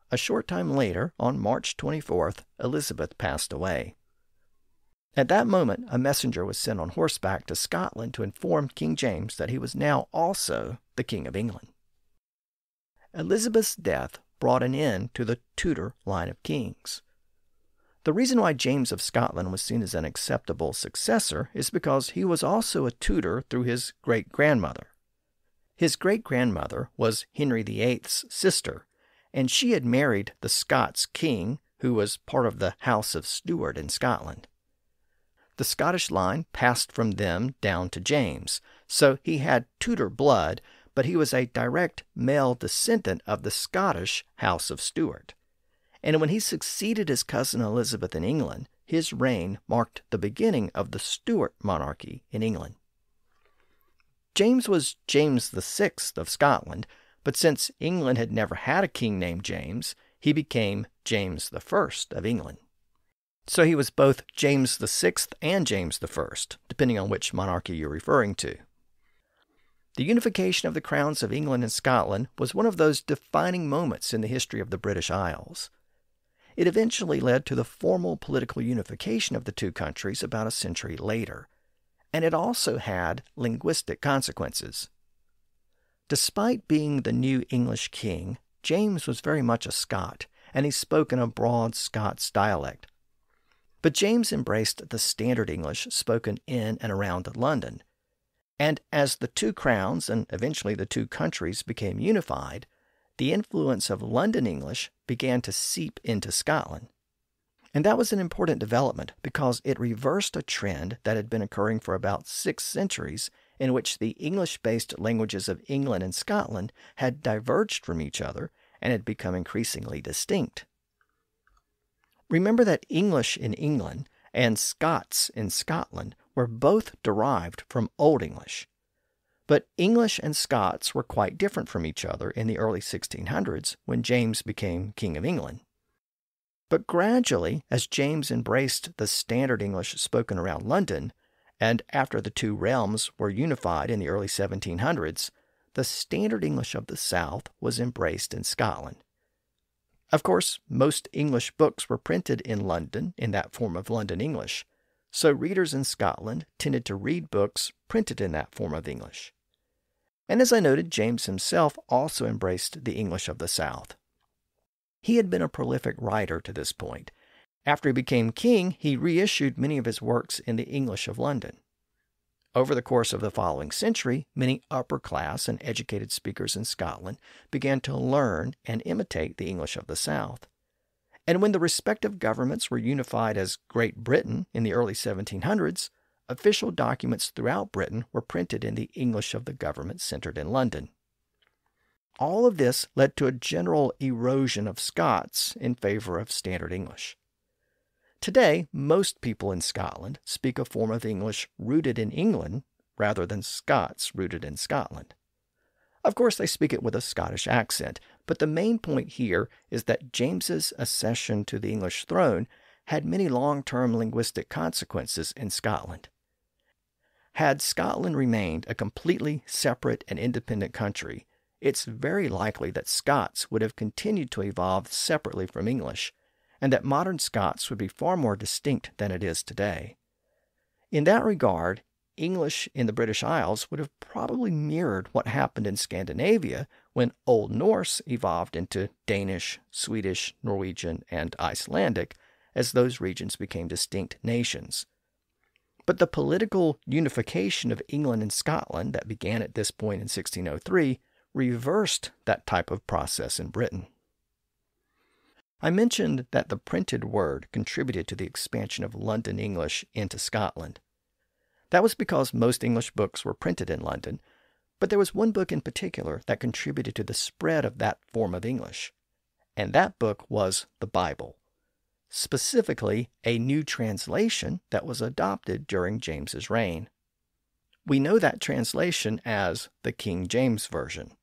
A short time later, on March 24th, Elizabeth passed away. At that moment, a messenger was sent on horseback to Scotland to inform King James that he was now also the King of England. Elizabeth's death brought an end to the Tudor line of kings. The reason why James of Scotland was seen as an acceptable successor is because he was also a Tudor through his great-grandmother. His great-grandmother was Henry VIII's sister, and she had married the Scots king, who was part of the House of Stuart in Scotland. The Scottish line passed from them down to James, so he had Tudor blood, but he was a direct male descendant of the Scottish House of Stuart. And when he succeeded his cousin Elizabeth in England, his reign marked the beginning of the Stuart monarchy in England. James was James VI of Scotland, but since England had never had a king named James, he became James I of England. So he was both James VI and James I, depending on which monarchy you're referring to. The unification of the crowns of England and Scotland was one of those defining moments in the history of the British Isles. It eventually led to the formal political unification of the two countries about a century later, and it also had linguistic consequences. Despite being the new English king, James was very much a Scot, and he spoke in a broad Scots dialect. But James embraced the standard English spoken in and around London, and as the two crowns and eventually the two countries became unified, the influence of London English began to seep into Scotland. And that was an important development because it reversed a trend that had been occurring for about 6 centuries in which the English-based languages of England and Scotland had diverged from each other and had become increasingly distinct. Remember that English in England and Scots in Scotland were both derived from Old English. But English and Scots were quite different from each other in the early 1600s when James became King of England. But gradually, as James embraced the standard English spoken around London, and after the two realms were unified in the early 1700s, the standard English of the South was embraced in Scotland. Of course, most English books were printed in London in that form of London English, so readers in Scotland tended to read books printed in that form of English. And as I noted, James himself also embraced the English of the South. He had been a prolific writer to this point. After he became king, he reissued many of his works in the English of London. Over the course of the following century, many upper-class and educated speakers in Scotland began to learn and imitate the English of the South. And when the respective governments were unified as Great Britain in the early 1700s, official documents throughout Britain were printed in the English of the government centered in London. All of this led to a general erosion of Scots in favor of Standard English. Today, most people in Scotland speak a form of English rooted in England rather than Scots rooted in Scotland. Of course, they speak it with a Scottish accent, but the main point here is that James's accession to the English throne had many long-term linguistic consequences in Scotland. Had Scotland remained a completely separate and independent country, it's very likely that Scots would have continued to evolve separately from English, and that modern Scots would be far more distinct than it is today. In that regard, English in the British Isles would have probably mirrored what happened in Scandinavia when Old Norse evolved into Danish, Swedish, Norwegian, and Icelandic as those regions became distinct nations. But the political unification of England and Scotland that began at this point in 1603 reversed that type of process in Britain. I mentioned that the printed word contributed to the expansion of London English into Scotland. That was because most English books were printed in London, but there was one book in particular that contributed to the spread of that form of English, and that book was the Bible, specifically a new translation that was adopted during James's reign. We know that translation as the King James Version.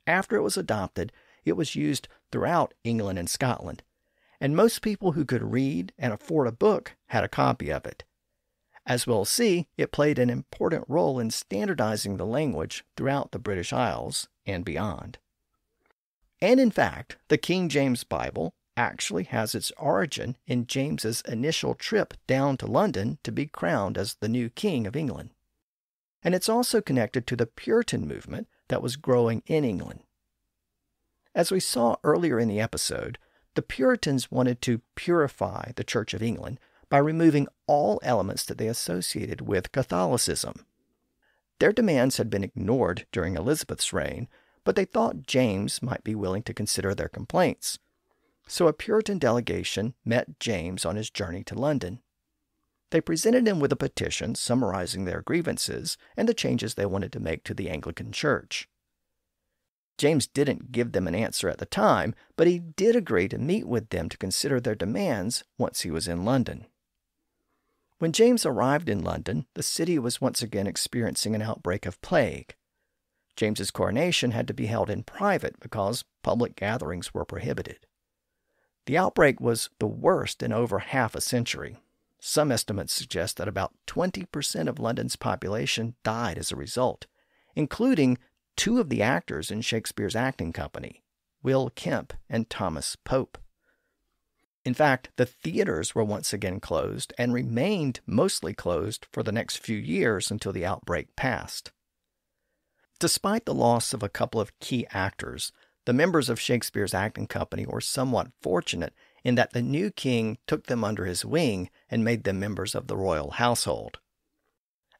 After it was adopted, it was used throughout England and Scotland, and most people who could read and afford a book had a copy of it. As we'll see, it played an important role in standardizing the language throughout the British Isles and beyond. And in fact, the King James Bible actually has its origin in James's initial trip down to London to be crowned as the new King of England. And it's also connected to the Puritan movement that was growing in England. As we saw earlier in the episode, the Puritans wanted to purify the Church of England by removing all elements that they associated with Catholicism. Their demands had been ignored during Elizabeth's reign, but they thought James might be willing to consider their complaints. So a Puritan delegation met James on his journey to London. They presented him with a petition summarizing their grievances and the changes they wanted to make to the Anglican Church. James didn't give them an answer at the time, but he did agree to meet with them to consider their demands once he was in London. When James arrived in London, the city was once again experiencing an outbreak of plague. James's coronation had to be held in private because public gatherings were prohibited. The outbreak was the worst in over half a century. Some estimates suggest that about 20% of London's population died as a result, including two of the actors in Shakespeare's acting company, Will Kemp and Thomas Pope. In fact, the theaters were once again closed and remained mostly closed for the next few years until the outbreak passed. Despite the loss of a couple of key actors, the members of Shakespeare's acting company were somewhat fortunate in that the new king took them under his wing and made them members of the royal household.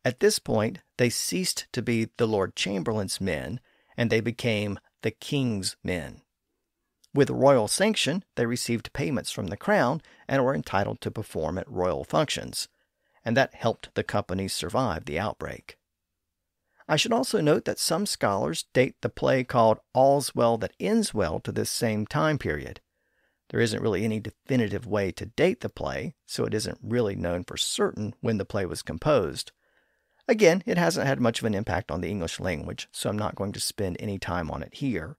At this point, they ceased to be the Lord Chamberlain's men, and they became the king's men. With royal sanction, they received payments from the crown and were entitled to perform at royal functions, and that helped the company survive the outbreak. I should also note that some scholars date the play called All's Well That Ends Well to this same time period. There isn't really any definitive way to date the play, so it isn't really known for certain when the play was composed. Again, it hasn't had much of an impact on the English language, so I'm not going to spend any time on it here.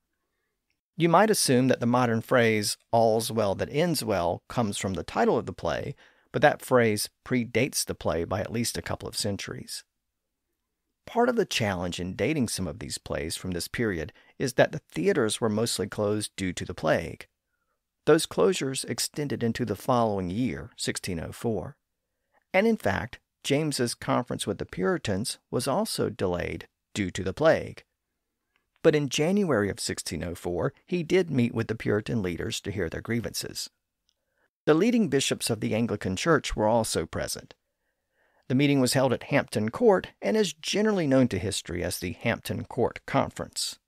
You might assume that the modern phrase, all's well that ends well, comes from the title of the play, but that phrase predates the play by at least a couple of centuries. Part of the challenge in dating some of these plays from this period is that the theaters were mostly closed due to the plague. Those closures extended into the following year, 1604. And in fact, James's conference with the Puritans was also delayed due to the plague. But in January of 1604, he did meet with the Puritan leaders to hear their grievances. The leading bishops of the Anglican Church were also present. The meeting was held at Hampton Court and is generally known to history as the Hampton Court Conference.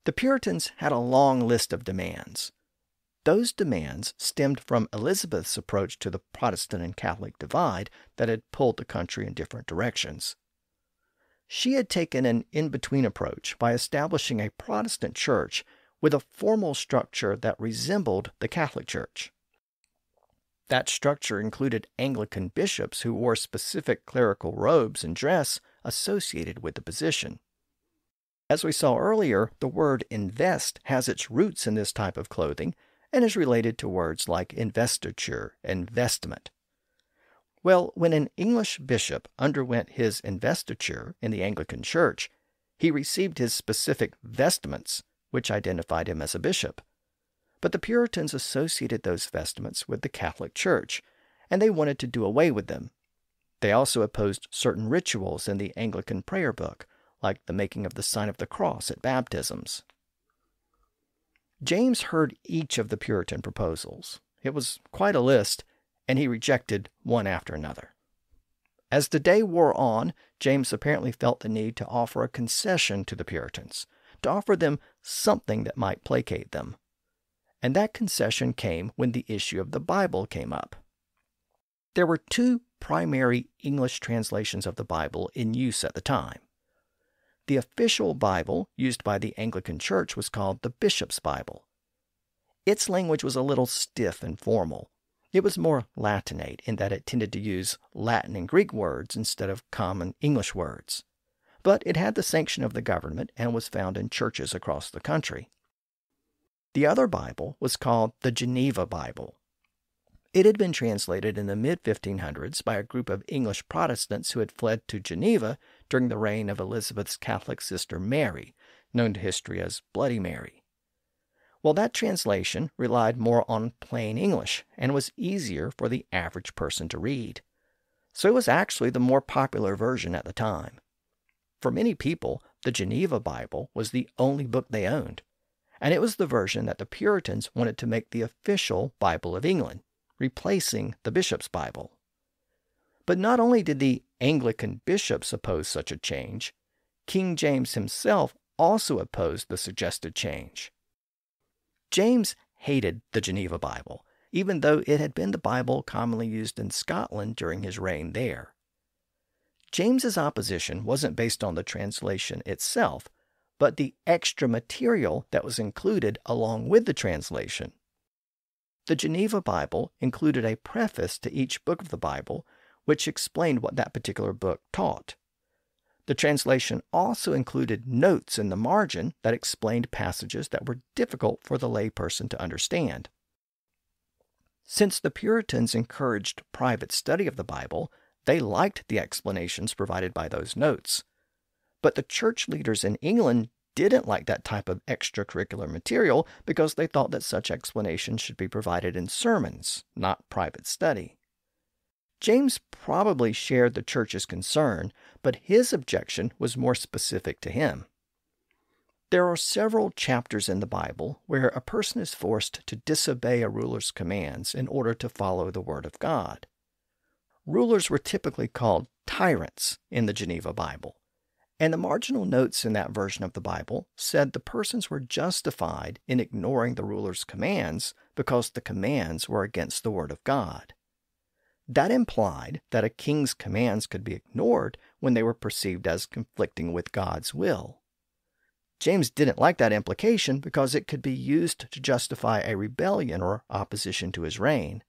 The Puritans had a long list of demands. Those demands stemmed from Elizabeth's approach to the Protestant and Catholic divide that had pulled the country in different directions. She had taken an in-between approach by establishing a Protestant church with a formal structure that resembled the Catholic Church. That structure included Anglican bishops who wore specific clerical robes and dress associated with the position. As we saw earlier, the word invest has its roots in this type of clothing and is related to words like investiture and vestment. Well, when an English bishop underwent his investiture in the Anglican Church, he received his specific vestments, which identified him as a bishop. But the Puritans associated those vestments with the Catholic Church, and they wanted to do away with them. They also opposed certain rituals in the Anglican prayer book, like the making of the sign of the cross at baptisms. James heard each of the Puritan proposals. It was quite a list, and he rejected one after another. As the day wore on, James apparently felt the need to offer a concession to the Puritans, to offer them something that might placate them. And that concession came when the issue of the Bible came up. There were two primary English translations of the Bible in use at the time. The official Bible used by the Anglican Church was called the Bishop's Bible. Its language was a little stiff and formal. It was more Latinate in that it tended to use Latin and Greek words instead of common English words. But it had the sanction of the government and was found in churches across the country. The other Bible was called the Geneva Bible. It had been translated in the mid-1500s by a group of English Protestants who had fled to Geneva during the reign of Elizabeth's Catholic sister Mary, known to history as Bloody Mary. Well, that translation relied more on plain English and was easier for the average person to read. So it was actually the more popular version at the time. For many people, the Geneva Bible was the only book they owned, and it was the version that the Puritans wanted to make the official Bible of England, replacing the Bishop's Bible. But not only did the Anglican bishops oppose such a change, King James himself also opposed the suggested change. James hated the Geneva Bible, even though it had been the Bible commonly used in Scotland during his reign there. James's opposition wasn't based on the translation itself, but the extra material that was included along with the translation. The Geneva Bible included a preface to each book of the Bible, which explained what that particular book taught. The translation also included notes in the margin that explained passages that were difficult for the layperson to understand. Since the Puritans encouraged private study of the Bible, they liked the explanations provided by those notes. But the church leaders in England didn't like that type of extracurricular material because they thought that such explanations should be provided in sermons, not private study. James probably shared the church's concern, but his objection was more specific to him. There are several chapters in the Bible where a person is forced to disobey a ruler's commands in order to follow the Word of God. Rulers were typically called tyrants in the Geneva Bible, and the marginal notes in that version of the Bible said the persons were justified in ignoring the ruler's commands because the commands were against the Word of God. That implied that a king's commands could be ignored when they were perceived as conflicting with God's will. James didn't like that implication because it could be used to justify a rebellion or opposition to his reign.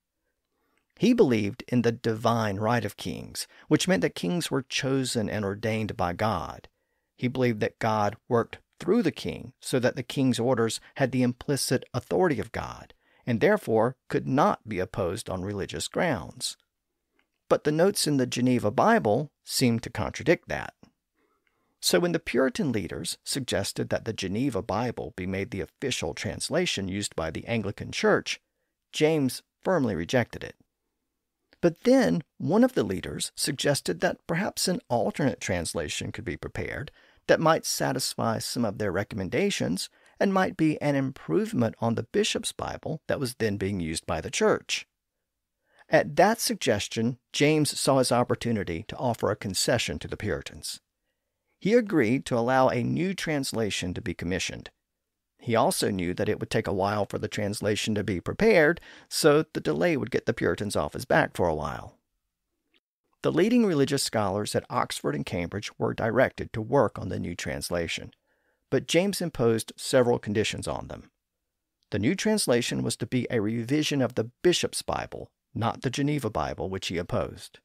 He believed in the divine right of kings, which meant that kings were chosen and ordained by God. He believed that God worked through the king so that the king's orders had the implicit authority of God, and therefore could not be opposed on religious grounds. But the notes in the Geneva Bible seemed to contradict that. So when the Puritan leaders suggested that the Geneva Bible be made the official translation used by the Anglican Church, James firmly rejected it. But then one of the leaders suggested that perhaps an alternate translation could be prepared that might satisfy some of their recommendations and might be an improvement on the Bishop's Bible that was then being used by the church. At that suggestion, James saw his opportunity to offer a concession to the Puritans. He agreed to allow a new translation to be commissioned. He also knew that it would take a while for the translation to be prepared, so the delay would get the Puritans off his back for a while. The leading religious scholars at Oxford and Cambridge were directed to work on the new translation, but James imposed several conditions on them. The new translation was to be a revision of the Bishop's Bible, not the Geneva Bible, which he opposed.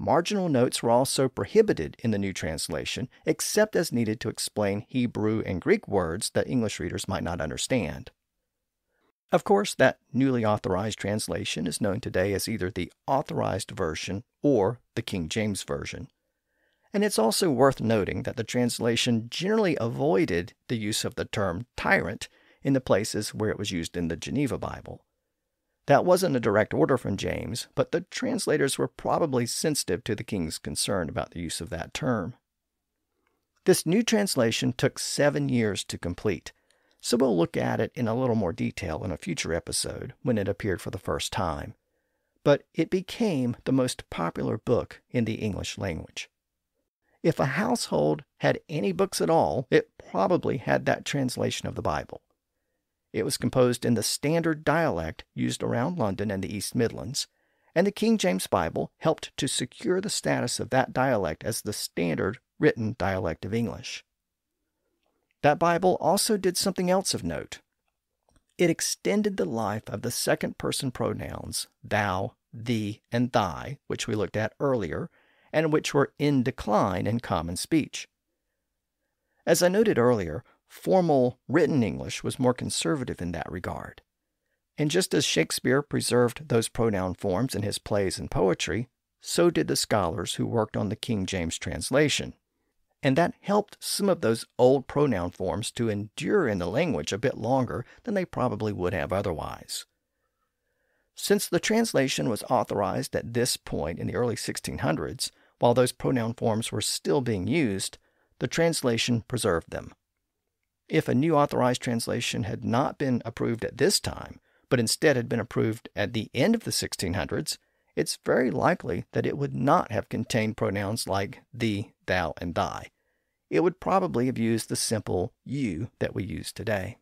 marginal notes were also prohibited in the new translation, except as needed to explain Hebrew and Greek words that English readers might not understand. Of course, that newly authorized translation is known today as either the Authorized Version or the King James Version. And it's also worth noting that the translation generally avoided the use of the term tyrant in the places where it was used in the Geneva Bible. That wasn't a direct order from James, but the translators were probably sensitive to the king's concern about the use of that term. This new translation took 7 years to complete, so we'll look at it in a little more detail in a future episode when it appeared for the first time. But it became the most popular book in the English language. If a household had any books at all, it probably had that translation of the Bible. It was composed in the standard dialect used around London and the East Midlands, and the King James Bible helped to secure the status of that dialect as the standard written dialect of English. That Bible also did something else of note. It extended the life of the second-person pronouns thou, thee, and thy, which we looked at earlier, and which were in decline in common speech. As I noted earlier, formal written English was more conservative in that regard. And just as Shakespeare preserved those pronoun forms in his plays and poetry, so did the scholars who worked on the King James translation. And that helped some of those old pronoun forms to endure in the language a bit longer than they probably would have otherwise. Since the translation was authorized at this point in the early 1600s, while those pronoun forms were still being used, the translation preserved them. If a new authorized translation had not been approved at this time, but instead had been approved at the end of the 1600s, it's very likely that it would not have contained pronouns like thee, thou, and thy. It would probably have used the simple you that we use today.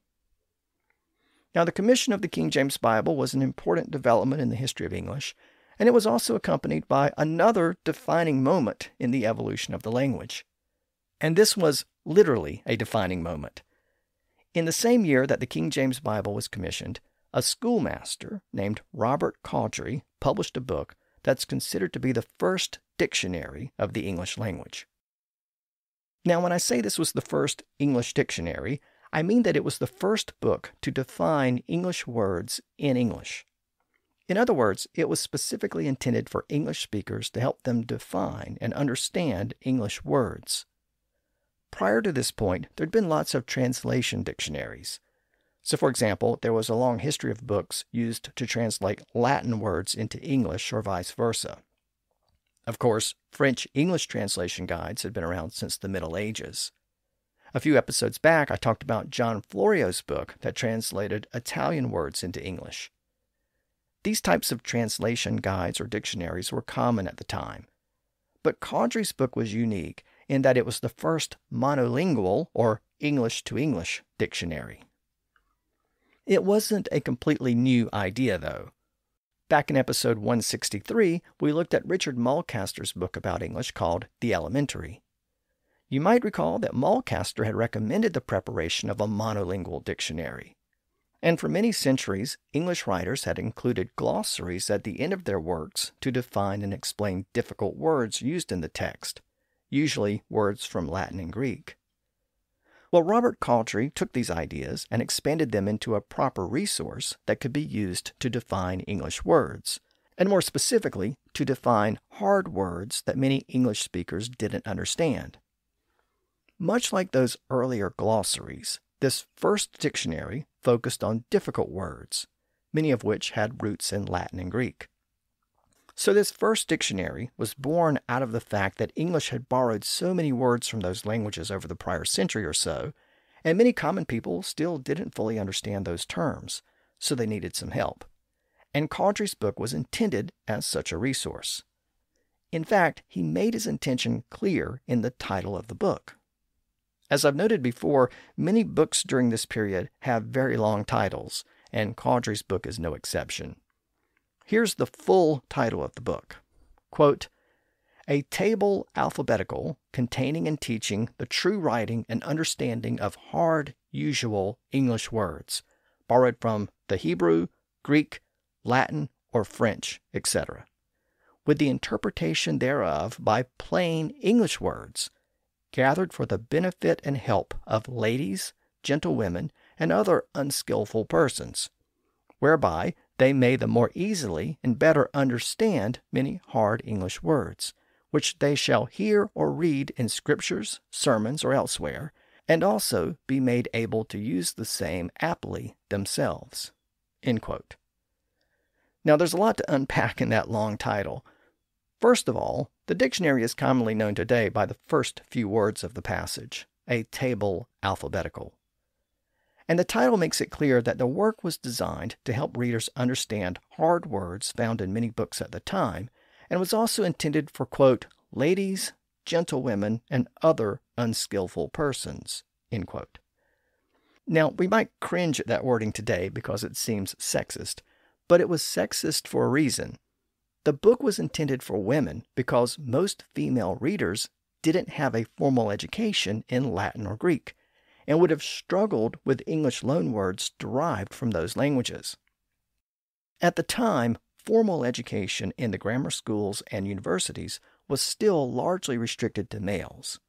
Now, the commission of the King James Bible was an important development in the history of English, and it was also accompanied by another defining moment in the evolution of the language. And this was literally a defining moment. In the same year that the King James Bible was commissioned, a schoolmaster named Robert Cowdrey published a book that's considered to be the first dictionary of the English language. Now, when I say this was the first English dictionary, I mean that it was the first book to define English words in English. In other words, it was specifically intended for English speakers to help them define and understand English words. Prior to this point, there'd been lots of translation dictionaries. So, for example, there was a long history of books used to translate Latin words into English or vice versa. Of course, French-English translation guides had been around since the Middle Ages. A few episodes back, I talked about John Florio's book that translated Italian words into English. These types of translation guides or dictionaries were common at the time. But Cowdrey's book was unique in that it was the first monolingual or English-to-English dictionary. It wasn't a completely new idea, though. Back in episode 163, we looked at Richard Mulcaster's book about English called The Elementary. You might recall that Mulcaster had recommended the preparation of a monolingual dictionary. And for many centuries, English writers had included glossaries at the end of their works to define and explain difficult words used in the text, usually words from Latin and Greek. Well, Robert Cowdrey took these ideas and expanded them into a proper resource that could be used to define English words, and more specifically, to define hard words that many English speakers didn't understand. Much like those earlier glossaries, this first dictionary focused on difficult words, many of which had roots in Latin and Greek. So this first dictionary was born out of the fact that English had borrowed so many words from those languages over the prior century or so, and many common people still didn't fully understand those terms, so they needed some help. And Cowdrey's book was intended as such a resource. In fact, he made his intention clear in the title of the book. As I've noted before, many books during this period have very long titles, and Cowdrey's book is no exception. Here's the full title of the book. Quote, "A table alphabetical containing and teaching the true writing and understanding of hard, usual English words, borrowed from the Hebrew, Greek, Latin, or French, etc., with the interpretation thereof by plain English words, gathered for the benefit and help of ladies, gentlewomen, and other unskilful persons, whereby they may the more easily and better understand many hard English words, which they shall hear or read in scriptures, sermons, or elsewhere, and also be made able to use the same aptly themselves." End quote. Now, there's a lot to unpack in that long title. First of all, the dictionary is commonly known today by the first few words of the passage, a table alphabetical. And the title makes it clear that the work was designed to help readers understand hard words found in many books at the time, and was also intended for, quote, ladies, gentlewomen, and other unskillful persons, end quote. Now, we might cringe at that wording today because it seems sexist, but it was sexist for a reason. The book was intended for women because most female readers didn't have a formal education in Latin or Greek, and would have struggled with English loanwords derived from those languages. At the time, formal education in the grammar schools and universities was still largely restricted to males.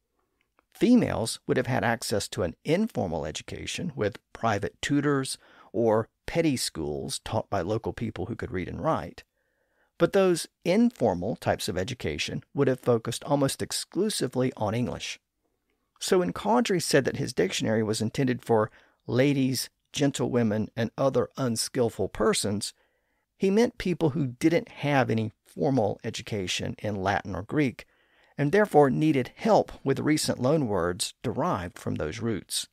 Females would have had access to an informal education with private tutors or petty schools taught by local people who could read and write. But those informal types of education would have focused almost exclusively on English. So when Cawdrey said that his dictionary was intended for ladies, gentlewomen, and other unskillful persons, he meant people who didn't have any formal education in Latin or Greek, and therefore needed help with recent loanwords derived from those roots.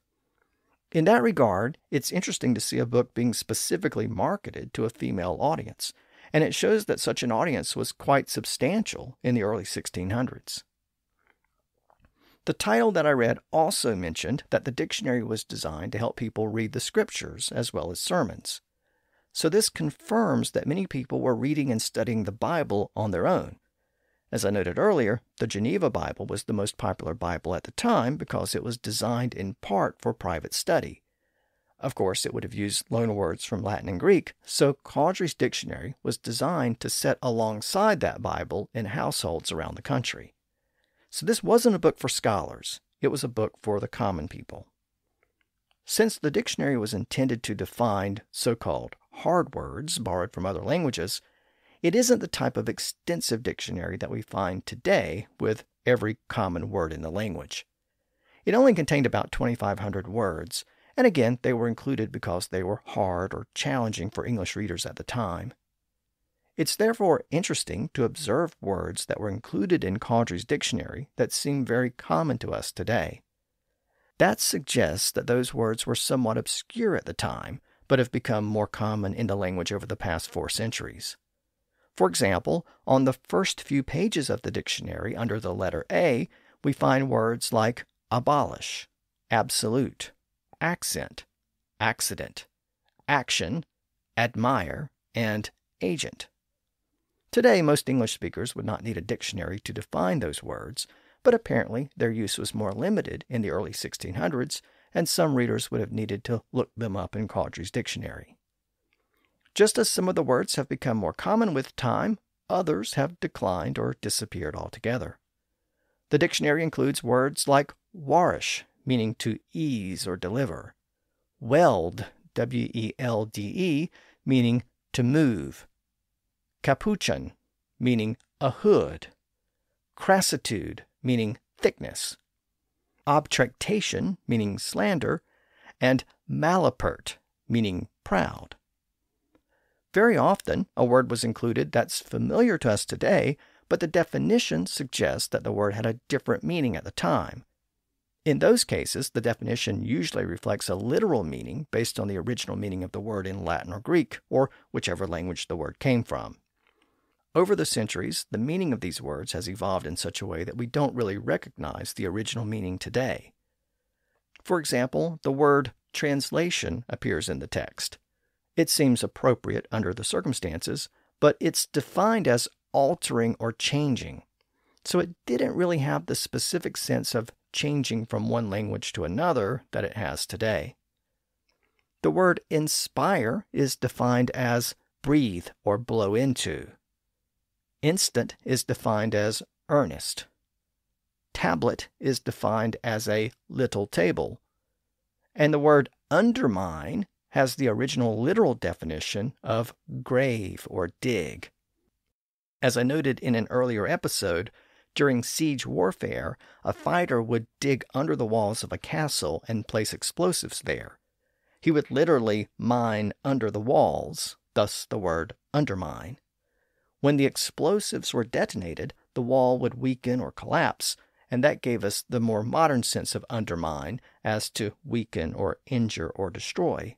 In that regard, it's interesting to see a book being specifically marketed to a female audience, and it shows that such an audience was quite substantial in the early 1600s. The title that I read also mentioned that the dictionary was designed to help people read the scriptures as well as sermons. So this confirms that many people were reading and studying the Bible on their own. As I noted earlier, the Geneva Bible was the most popular Bible at the time because it was designed in part for private study. Of course, it would have used loanwords from Latin and Greek, so Cawdrey's dictionary was designed to set alongside that Bible in households around the country. So this wasn't a book for scholars, it was a book for the common people. Since the dictionary was intended to define so-called hard words borrowed from other languages, it isn't the type of extensive dictionary that we find today with every common word in the language. It only contained about 2,500 words, and again, they were included because they were hard or challenging for English readers at the time. It's therefore interesting to observe words that were included in Cawdrey's dictionary that seem very common to us today. That suggests that those words were somewhat obscure at the time, but have become more common in the language over the past 4 centuries. For example, on the first few pages of the dictionary under the letter A, we find words like abolish, absolute, accent, accident, action, admire, and agent. Today, most English speakers would not need a dictionary to define those words, but apparently their use was more limited in the early 1600s, and some readers would have needed to look them up in Cawdrey's dictionary. Just as some of the words have become more common with time, others have declined or disappeared altogether. The dictionary includes words like warish, meaning to ease or deliver, weld, W-E-L-D-E, meaning to move, capuchin, meaning a hood, crassitude, meaning thickness, obtrectation, meaning slander, and malapert, meaning proud. Very often, a word was included that's familiar to us today, but the definition suggests that the word had a different meaning at the time. In those cases, the definition usually reflects a literal meaning based on the original meaning of the word in Latin or Greek, or whichever language the word came from. Over the centuries, the meaning of these words has evolved in such a way that we don't really recognize the original meaning today. For example, the word translation appears in the text. It seems appropriate under the circumstances, but it's defined as altering or changing. So it didn't really have the specific sense of changing from one language to another that it has today. The word inspire is defined as breathe or blow into. Instant is defined as earnest. Tablet is defined as a little table. And the word undermine has the original literal definition of grave or dig. As I noted in an earlier episode, during siege warfare, a fighter would dig under the walls of a castle and place explosives there. He would literally mine under the walls, thus the word undermine. When the explosives were detonated, the wall would weaken or collapse, and that gave us the more modern sense of undermine as to weaken or injure or destroy.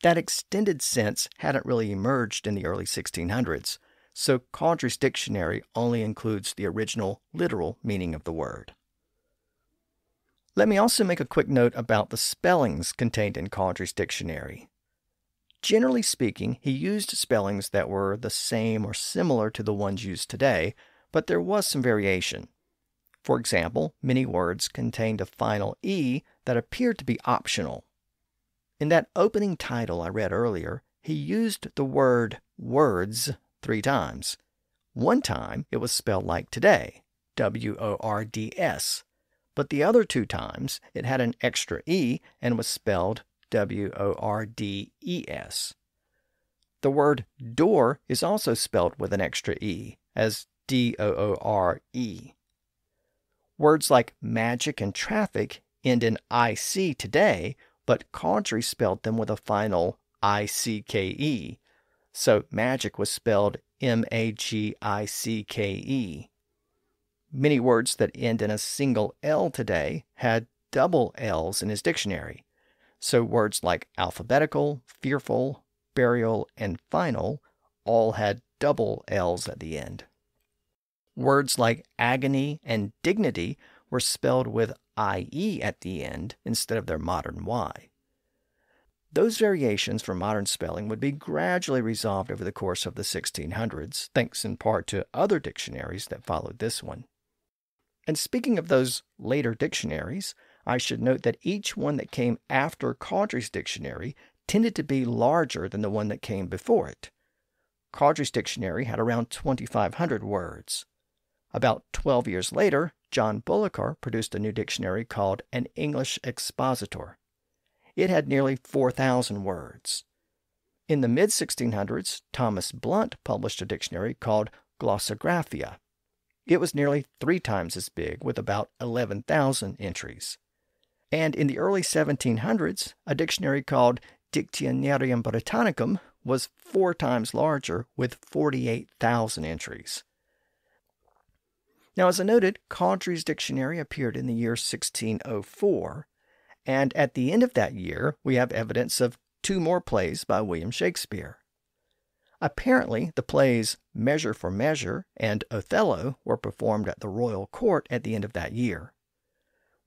That extended sense hadn't really emerged in the early 1600s, so Cawdrey's dictionary only includes the original literal meaning of the word. Let me also make a quick note about the spellings contained in Cawdrey's dictionary. Generally speaking, he used spellings that were the same or similar to the ones used today, but there was some variation. For example, many words contained a final E that appeared to be optional. In that opening title I read earlier, he used the word words 3 times. One time it was spelled like today, W-O-R-D-S, but the other 2 times it had an extra E and was spelled W-O-R-D-E-S. The word door is also spelled with an extra E, as D-O-O-R-E. Words like magic and traffic end in I-C today, but Cawdrey spelled them with a final I-C-K-E. So magic was spelled M-A-G-I-C-K-E. Many words that end in a single L today had double L's in his dictionary. So words like alphabetical, fearful, burial, and final all had double L's at the end. Words like agony and dignity were spelled with I-E at the end instead of their modern Y. Those variations from modern spelling would be gradually resolved over the course of the 1600s, thanks in part to other dictionaries that followed this one. And speaking of those later dictionaries, I should note that each one that came after Cawdrey's dictionary tended to be larger than the one that came before it. Cawdrey's dictionary had around 2,500 words. About 12 years later, John Bullocker produced a new dictionary called An English Expositor. It had nearly 4,000 words. In the mid-1600s, Thomas Blunt published a dictionary called Glossographia. It was nearly 3 times as big, with about 11,000 entries. And in the early 1700s, a dictionary called Dictionarium Britannicum was 4 times larger, with 48,000 entries. Now, as I noted, Cawdrey's dictionary appeared in the year 1604, and at the end of that year, we have evidence of 2 more plays by William Shakespeare. Apparently, the plays Measure for Measure and Othello were performed at the royal court at the end of that year.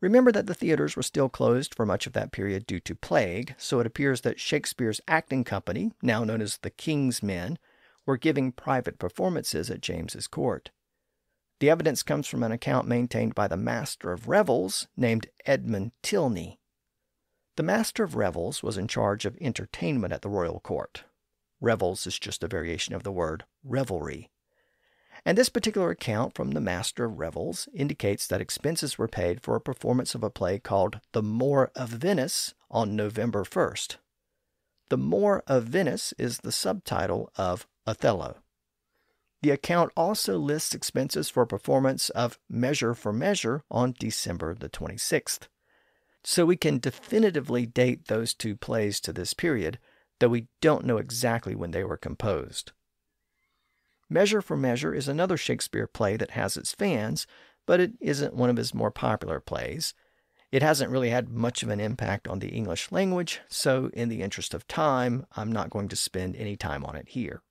Remember that the theaters were still closed for much of that period due to plague, so it appears that Shakespeare's acting company, now known as the King's Men, were giving private performances at James's court. The evidence comes from an account maintained by the Master of Revels named Edmund Tilney. The Master of Revels was in charge of entertainment at the royal court. Revels is just a variation of the word revelry. And this particular account from the Master of Revels indicates that expenses were paid for a performance of a play called The Moor of Venice on November 1st. The Moor of Venice is the subtitle of Othello. The account also lists expenses for a performance of Measure for Measure on December the 26th. So we can definitively date those 2 plays to this period, though we don't know exactly when they were composed. Measure for Measure is another Shakespeare play that has its fans, but it isn't one of his more popular plays. It hasn't really had much of an impact on the English language, so in the interest of time, I'm not going to spend any time on it here.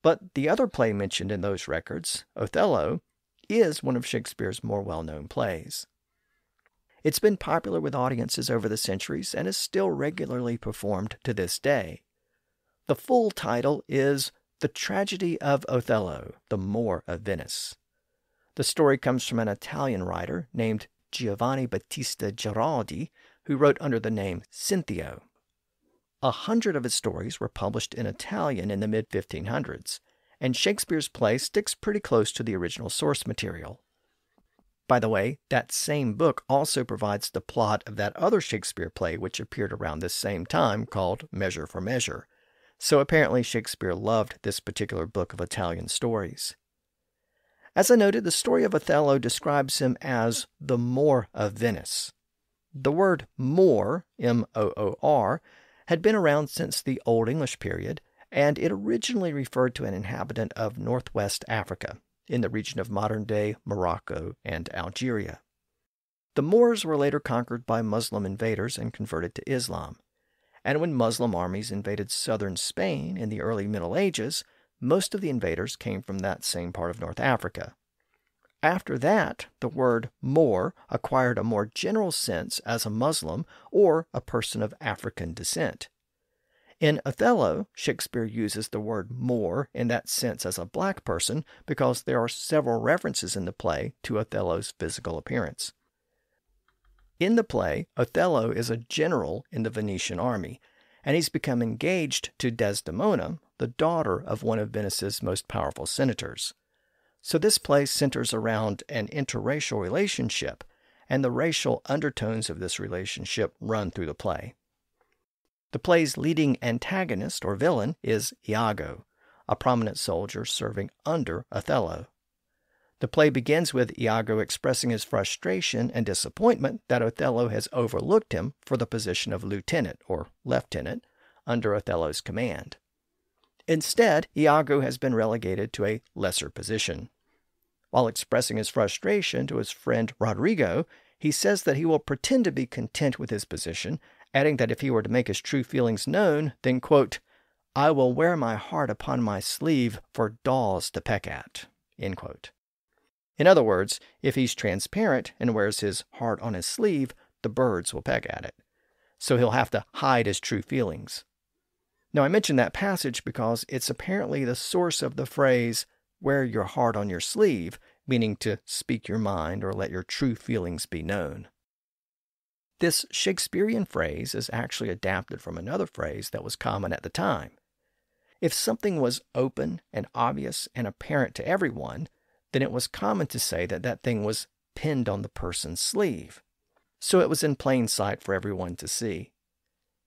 But the other play mentioned in those records, Othello, is one of Shakespeare's more well-known plays. It's been popular with audiences over the centuries and is still regularly performed to this day. The full title is The Tragedy of Othello, the Moor of Venice. The story comes from an Italian writer named Giovanni Battista Giraldi, who wrote under the name Cinthio. 100 of his stories were published in Italian in the mid-1500s, and Shakespeare's play sticks pretty close to the original source material. By the way, that same book also provides the plot of that other Shakespeare play which appeared around this same time called Measure for Measure. So apparently Shakespeare loved this particular book of Italian stories. As I noted, the story of Othello describes him as the Moor of Venice. The word Moor, M-O-O-R, had been around since the Old English period, and it originally referred to an inhabitant of northwest Africa, in the region of modern-day Morocco and Algeria. The Moors were later conquered by Muslim invaders and converted to Islam. And when Muslim armies invaded southern Spain in the early Middle Ages, most of the invaders came from that same part of North Africa. After that, the word Moor acquired a more general sense as a Muslim or a person of African descent. In Othello, Shakespeare uses the word Moor in that sense as a black person because there are several references in the play to Othello's physical appearance. In the play, Othello is a general in the Venetian army, and he's become engaged to Desdemona, the daughter of one of Venice's most powerful senators. So this play centers around an interracial relationship, and the racial undertones of this relationship run through the play. The play's leading antagonist or villain is Iago, a prominent soldier serving under Othello. The play begins with Iago expressing his frustration and disappointment that Othello has overlooked him for the position of lieutenant or lieutenant under Othello's command. Instead, Iago has been relegated to a lesser position. While expressing his frustration to his friend Rodrigo, he says that he will pretend to be content with his position, adding that if he were to make his true feelings known, then, quote, "I will wear my heart upon my sleeve for dolls to peck at," end quote. In other words, if he's transparent and wears his heart on his sleeve, the birds will peck at it. So he'll have to hide his true feelings. Now, I mention that passage because it's apparently the source of the phrase, "wear your heart on your sleeve," meaning to speak your mind or let your true feelings be known. This Shakespearean phrase is actually adapted from another phrase that was common at the time. If something was open and obvious and apparent to everyone, then it was common to say that that thing was pinned on the person's sleeve. So it was in plain sight for everyone to see.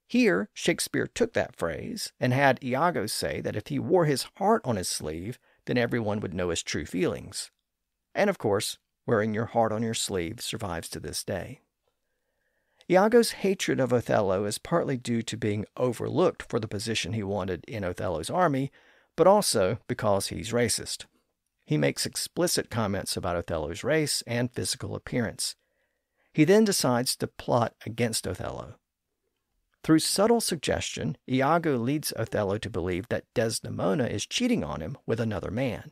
Here, Shakespeare took that phrase and had Iago say that if he wore his heart on his sleeve, then everyone would know his true feelings. And of course, wearing your heart on your sleeve survives to this day. Iago's hatred of Othello is partly due to being overlooked for the position he wanted in Othello's army, but also because he's racist. He makes explicit comments about Othello's race and physical appearance. He then decides to plot against Othello. Through subtle suggestion, Iago leads Othello to believe that Desdemona is cheating on him with another man.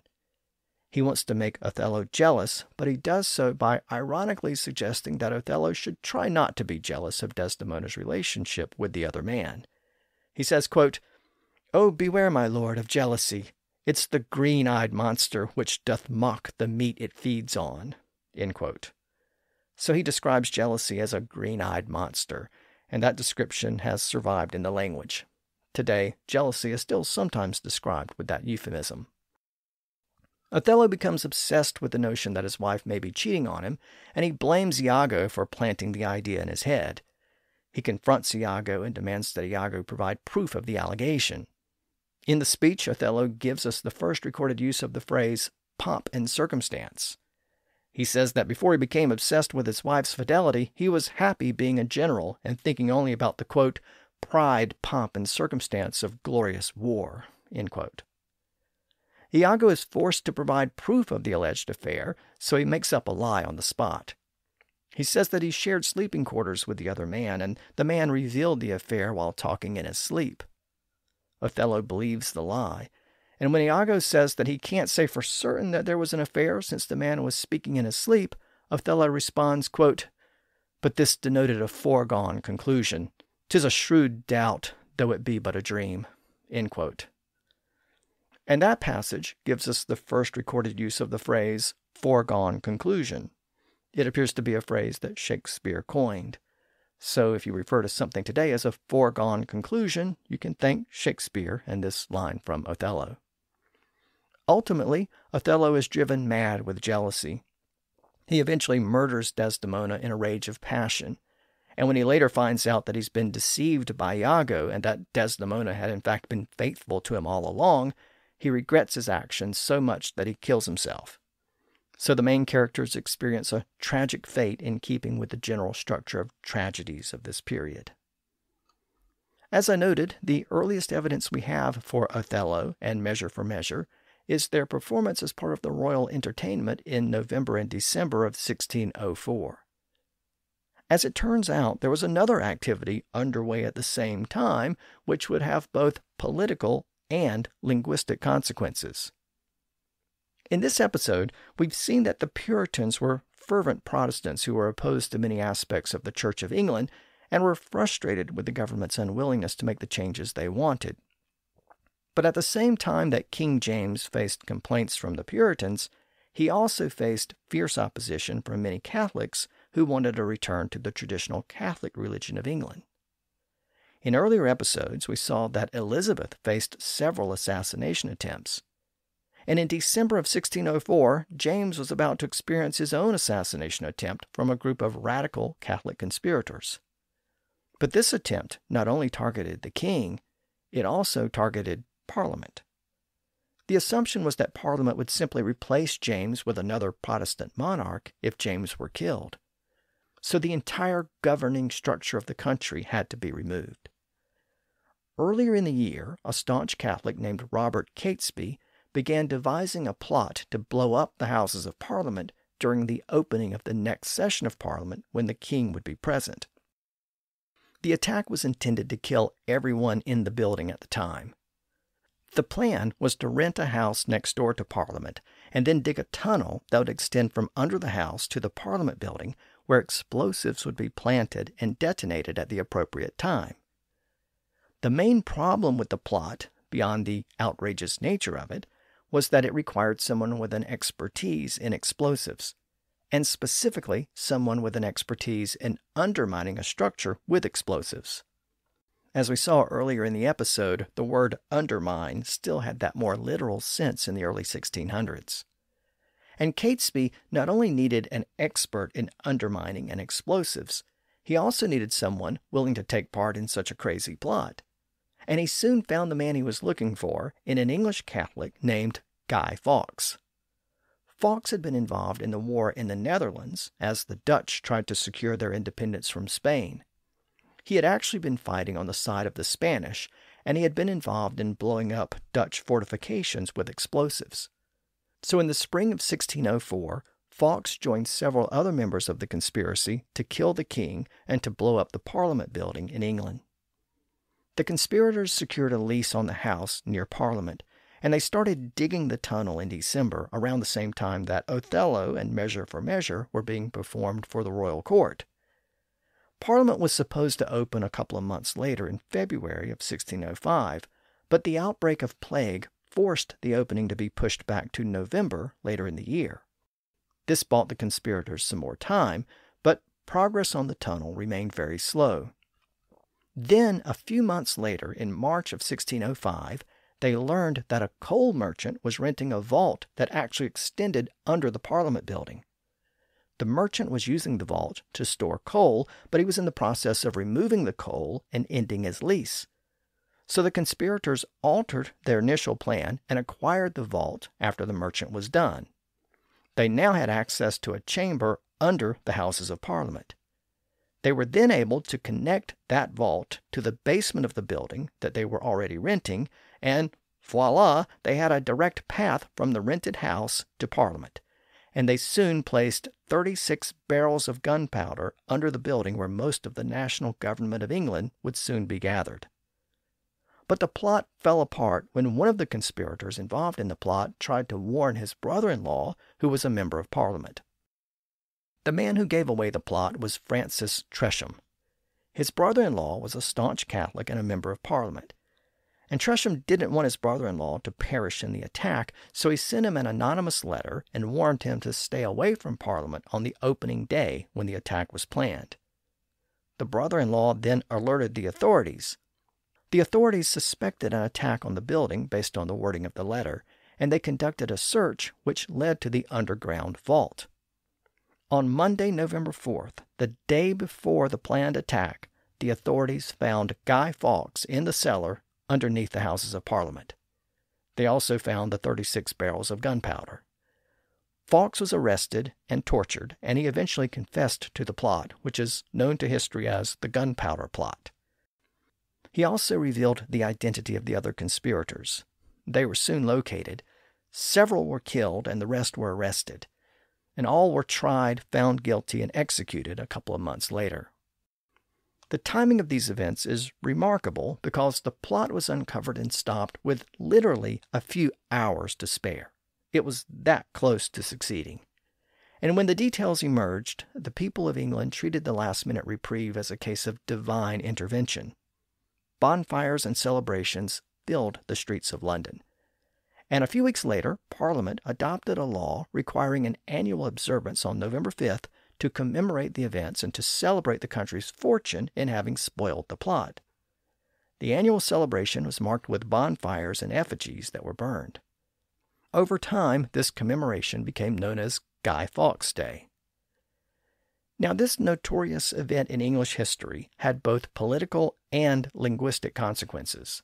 He wants to make Othello jealous, but he does so by ironically suggesting that Othello should try not to be jealous of Desdemona's relationship with the other man. He says, quote, "Oh, beware, my lord, of jealousy. It's the green-eyed monster which doth mock the meat it feeds on," end quote. So he describes jealousy as a green-eyed monster, and that description has survived in the language. Today, jealousy is still sometimes described with that euphemism. Othello becomes obsessed with the notion that his wife may be cheating on him, and he blames Iago for planting the idea in his head. He confronts Iago and demands that Iago provide proof of the allegation. In the speech, Othello gives us the first recorded use of the phrase pomp and circumstance. He says that before he became obsessed with his wife's fidelity, he was happy being a general and thinking only about the, quote, "pride, pomp, and circumstance of glorious war," end quote. Iago is forced to provide proof of the alleged affair, so he makes up a lie on the spot. He says that he shared sleeping quarters with the other man, and the man revealed the affair while talking in his sleep. Othello believes the lie, and when Iago says that he can't say for certain that there was an affair since the man was speaking in his sleep, Othello responds, quote, "But this denoted a foregone conclusion. 'Tis a shrewd doubt, though it be but a dream," end quote. And that passage gives us the first recorded use of the phrase foregone conclusion. It appears to be a phrase that Shakespeare coined. So if you refer to something today as a foregone conclusion, you can thank Shakespeare and this line from Othello. Ultimately, Othello is driven mad with jealousy. He eventually murders Desdemona in a rage of passion, and when he later finds out that he's been deceived by Iago and that Desdemona had in fact been faithful to him all along, he regrets his actions so much that he kills himself. So the main characters experience a tragic fate in keeping with the general structure of tragedies of this period. As I noted, the earliest evidence we have for Othello and Measure for Measure is their performance as part of the royal entertainment in November and December of 1604. As it turns out, there was another activity underway at the same time which would have both political and linguistic consequences. In this episode, we've seen that the Puritans were fervent Protestants who were opposed to many aspects of the Church of England and were frustrated with the government's unwillingness to make the changes they wanted. But at the same time that King James faced complaints from the Puritans, he also faced fierce opposition from many Catholics who wanted a return to the traditional Catholic religion of England. In earlier episodes, we saw that Elizabeth faced several assassination attempts. And in December of 1604, James was about to experience his own assassination attempt from a group of radical Catholic conspirators. But this attempt not only targeted the king, it also targeted Parliament. The assumption was that Parliament would simply replace James with another Protestant monarch if James were killed. So the entire governing structure of the country had to be removed. Earlier in the year, a staunch Catholic named Robert Catesby began devising a plot to blow up the Houses of Parliament during the opening of the next session of Parliament when the king would be present. The attack was intended to kill everyone in the building at the time. The plan was to rent a house next door to Parliament and then dig a tunnel that would extend from under the house to the Parliament building where explosives would be planted and detonated at the appropriate time. The main problem with the plot, beyond the outrageous nature of it, was that it required someone with an expertise in explosives, and specifically someone with an expertise in undermining a structure with explosives. As we saw earlier in the episode, the word undermine still had that more literal sense in the early 1600s. And Catesby not only needed an expert in undermining and explosives, he also needed someone willing to take part in such a crazy plot. And he soon found the man he was looking for in an English Catholic named Guy Fawkes. Fawkes had been involved in the war in the Netherlands as the Dutch tried to secure their independence from Spain. He had actually been fighting on the side of the Spanish, and he had been involved in blowing up Dutch fortifications with explosives. So in the spring of 1604, Fawkes joined several other members of the conspiracy to kill the king and to blow up the Parliament building in England. The conspirators secured a lease on the house near Parliament, and they started digging the tunnel in December around the same time that Othello and Measure for Measure were being performed for the royal court. Parliament was supposed to open a couple of months later in February of 1605, but the outbreak of plague forced the opening to be pushed back to November later in the year. This bought the conspirators some more time, but progress on the tunnel remained very slow. Then, a few months later, in March of 1605, they learned that a coal merchant was renting a vault that actually extended under the Parliament building. The merchant was using the vault to store coal, but he was in the process of removing the coal and ending his lease. So the conspirators altered their initial plan and acquired the vault after the merchant was done. They now had access to a chamber under the Houses of Parliament. They were then able to connect that vault to the basement of the building that they were already renting, and voila, they had a direct path from the rented house to Parliament. And they soon placed 36 barrels of gunpowder under the building where most of the national government of England would soon be gathered. But the plot fell apart when one of the conspirators involved in the plot tried to warn his brother-in-law, who was a member of Parliament. The man who gave away the plot was Francis Tresham. His brother-in-law was a staunch Catholic and a member of Parliament. And Tresham didn't want his brother-in-law to perish in the attack, so he sent him an anonymous letter and warned him to stay away from Parliament on the opening day when the attack was planned. The brother-in-law then alerted the authorities. The authorities suspected an attack on the building based on the wording of the letter, and they conducted a search which led to the underground vault. On Monday, November 4th, the day before the planned attack, the authorities found Guy Fawkes in the cellar underneath the Houses of Parliament. They also found the 36 barrels of gunpowder. Fawkes was arrested and tortured, and he eventually confessed to the plot, which is known to history as the Gunpowder Plot. He also revealed the identity of the other conspirators. They were soon located. Several were killed, and the rest were arrested. And all were tried, found guilty, and executed a couple of months later. The timing of these events is remarkable because the plot was uncovered and stopped with literally a few hours to spare. It was that close to succeeding. And when the details emerged, the people of England treated the last-minute reprieve as a case of divine intervention. Bonfires and celebrations filled the streets of London. And a few weeks later, Parliament adopted a law requiring an annual observance on November 5th to commemorate the events and to celebrate the country's fortune in having spoiled the plot. The annual celebration was marked with bonfires and effigies that were burned. Over time, this commemoration became known as Guy Fawkes Day. Now, this notorious event in English history had both political and linguistic consequences.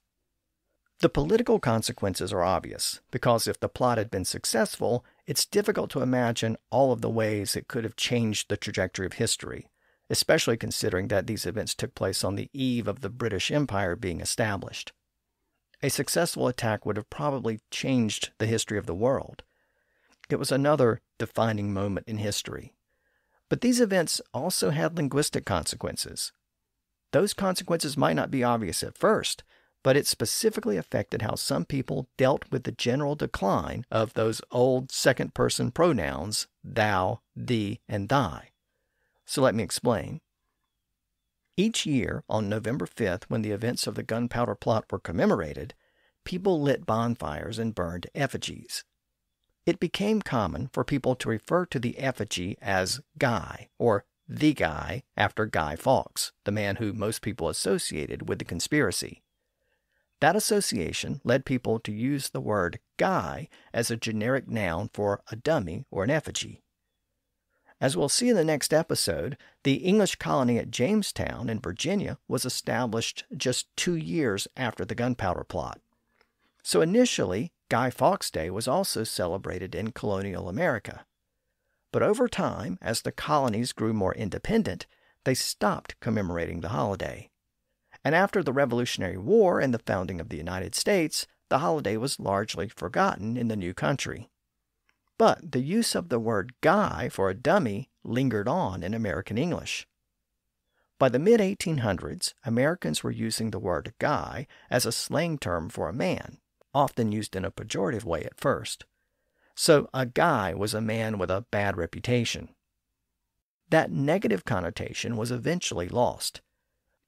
The political consequences are obvious, because if the plot had been successful, it's difficult to imagine all of the ways it could have changed the trajectory of history, especially considering that these events took place on the eve of the British Empire being established. A successful attack would have probably changed the history of the world. It was another defining moment in history. But these events also had linguistic consequences. Those consequences might not be obvious at first, but it specifically affected how some people dealt with the general decline of those old second-person pronouns, thou, thee, and thy. So let me explain. Each year, on November 5th, when the events of the Gunpowder Plot were commemorated, people lit bonfires and burned effigies. It became common for people to refer to the effigy as Guy, or the Guy, after Guy Fawkes, the man who most people associated with the conspiracy. That association led people to use the word Guy as a generic noun for a dummy or an effigy. As we'll see in the next episode, the English colony at Jamestown in Virginia was established just 2 years after the Gunpowder Plot. So initially, Guy Fawkes Day was also celebrated in colonial America. But over time, as the colonies grew more independent, they stopped commemorating the holiday. And after the Revolutionary War and the founding of the United States, the holiday was largely forgotten in the new country. But the use of the word guy for a dummy lingered on in American English. By the mid-1800s, Americans were using the word guy as a slang term for a man, often used in a pejorative way at first. So a guy was a man with a bad reputation. That negative connotation was eventually lost.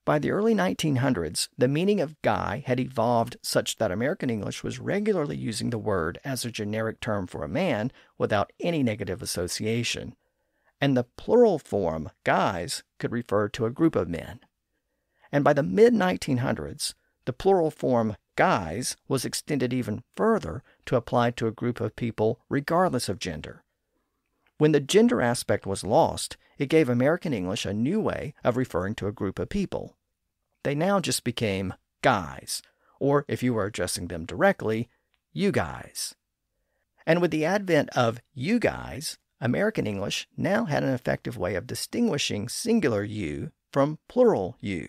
By the early 1900s, the meaning of guy had evolved such that American English was regularly using the word as a generic term for a man without any negative association, and the plural form guys could refer to a group of men. And by the mid-1900s, the plural form guys was extended even further to apply to a group of people regardless of gender. When the gender aspect was lost, it gave American English a new way of referring to a group of people. They now just became guys, or if you were addressing them directly, you guys. And with the advent of you guys, American English now had an effective way of distinguishing singular you from plural you.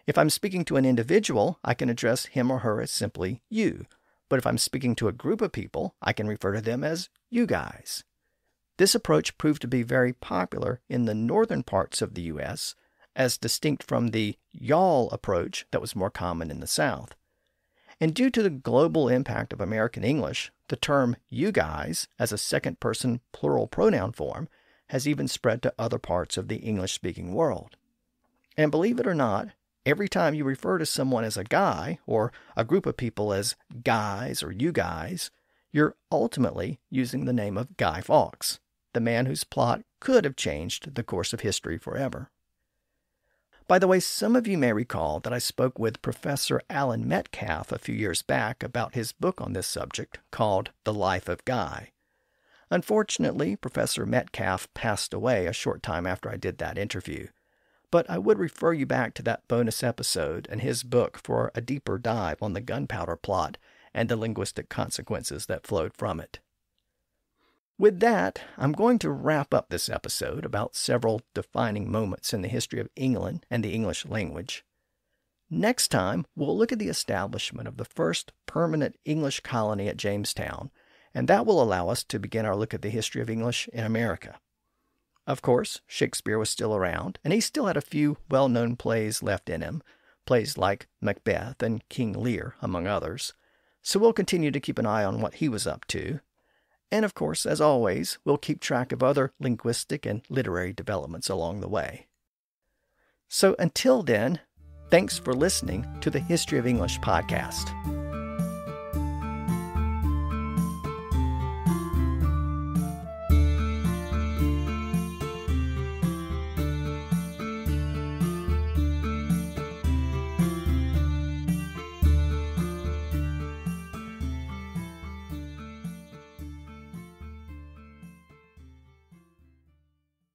If I'm speaking to an individual, I can address him or her as simply you, but if I'm speaking to a group of people, I can refer to them as you guys. This approach proved to be very popular in the northern parts of the U.S., as distinct from the y'all approach that was more common in the South. And due to the global impact of American English, the term you guys as a second-person plural pronoun form has even spread to other parts of the English-speaking world. And believe it or not, every time you refer to someone as a guy or a group of people as guys or you guys, you're ultimately using the name of Guy Fawkes, the man whose plot could have changed the course of history forever. By the way, some of you may recall that I spoke with Professor Alan Metcalf a few years back about his book on this subject called The Life of Guy. Unfortunately, Professor Metcalf passed away a short time after I did that interview, but I would refer you back to that bonus episode and his book for a deeper dive on the Gunpowder Plot and the linguistic consequences that flowed from it. With that, I'm going to wrap up this episode about several defining moments in the history of England and the English language. Next time, we'll look at the establishment of the first permanent English colony at Jamestown, and that will allow us to begin our look at the history of English in America. Of course, Shakespeare was still around, and he still had a few well-known plays left in him, plays like Macbeth and King Lear, among others. So we'll continue to keep an eye on what he was up to. And of course, as always, we'll keep track of other linguistic and literary developments along the way. So until then, thanks for listening to the History of English podcast.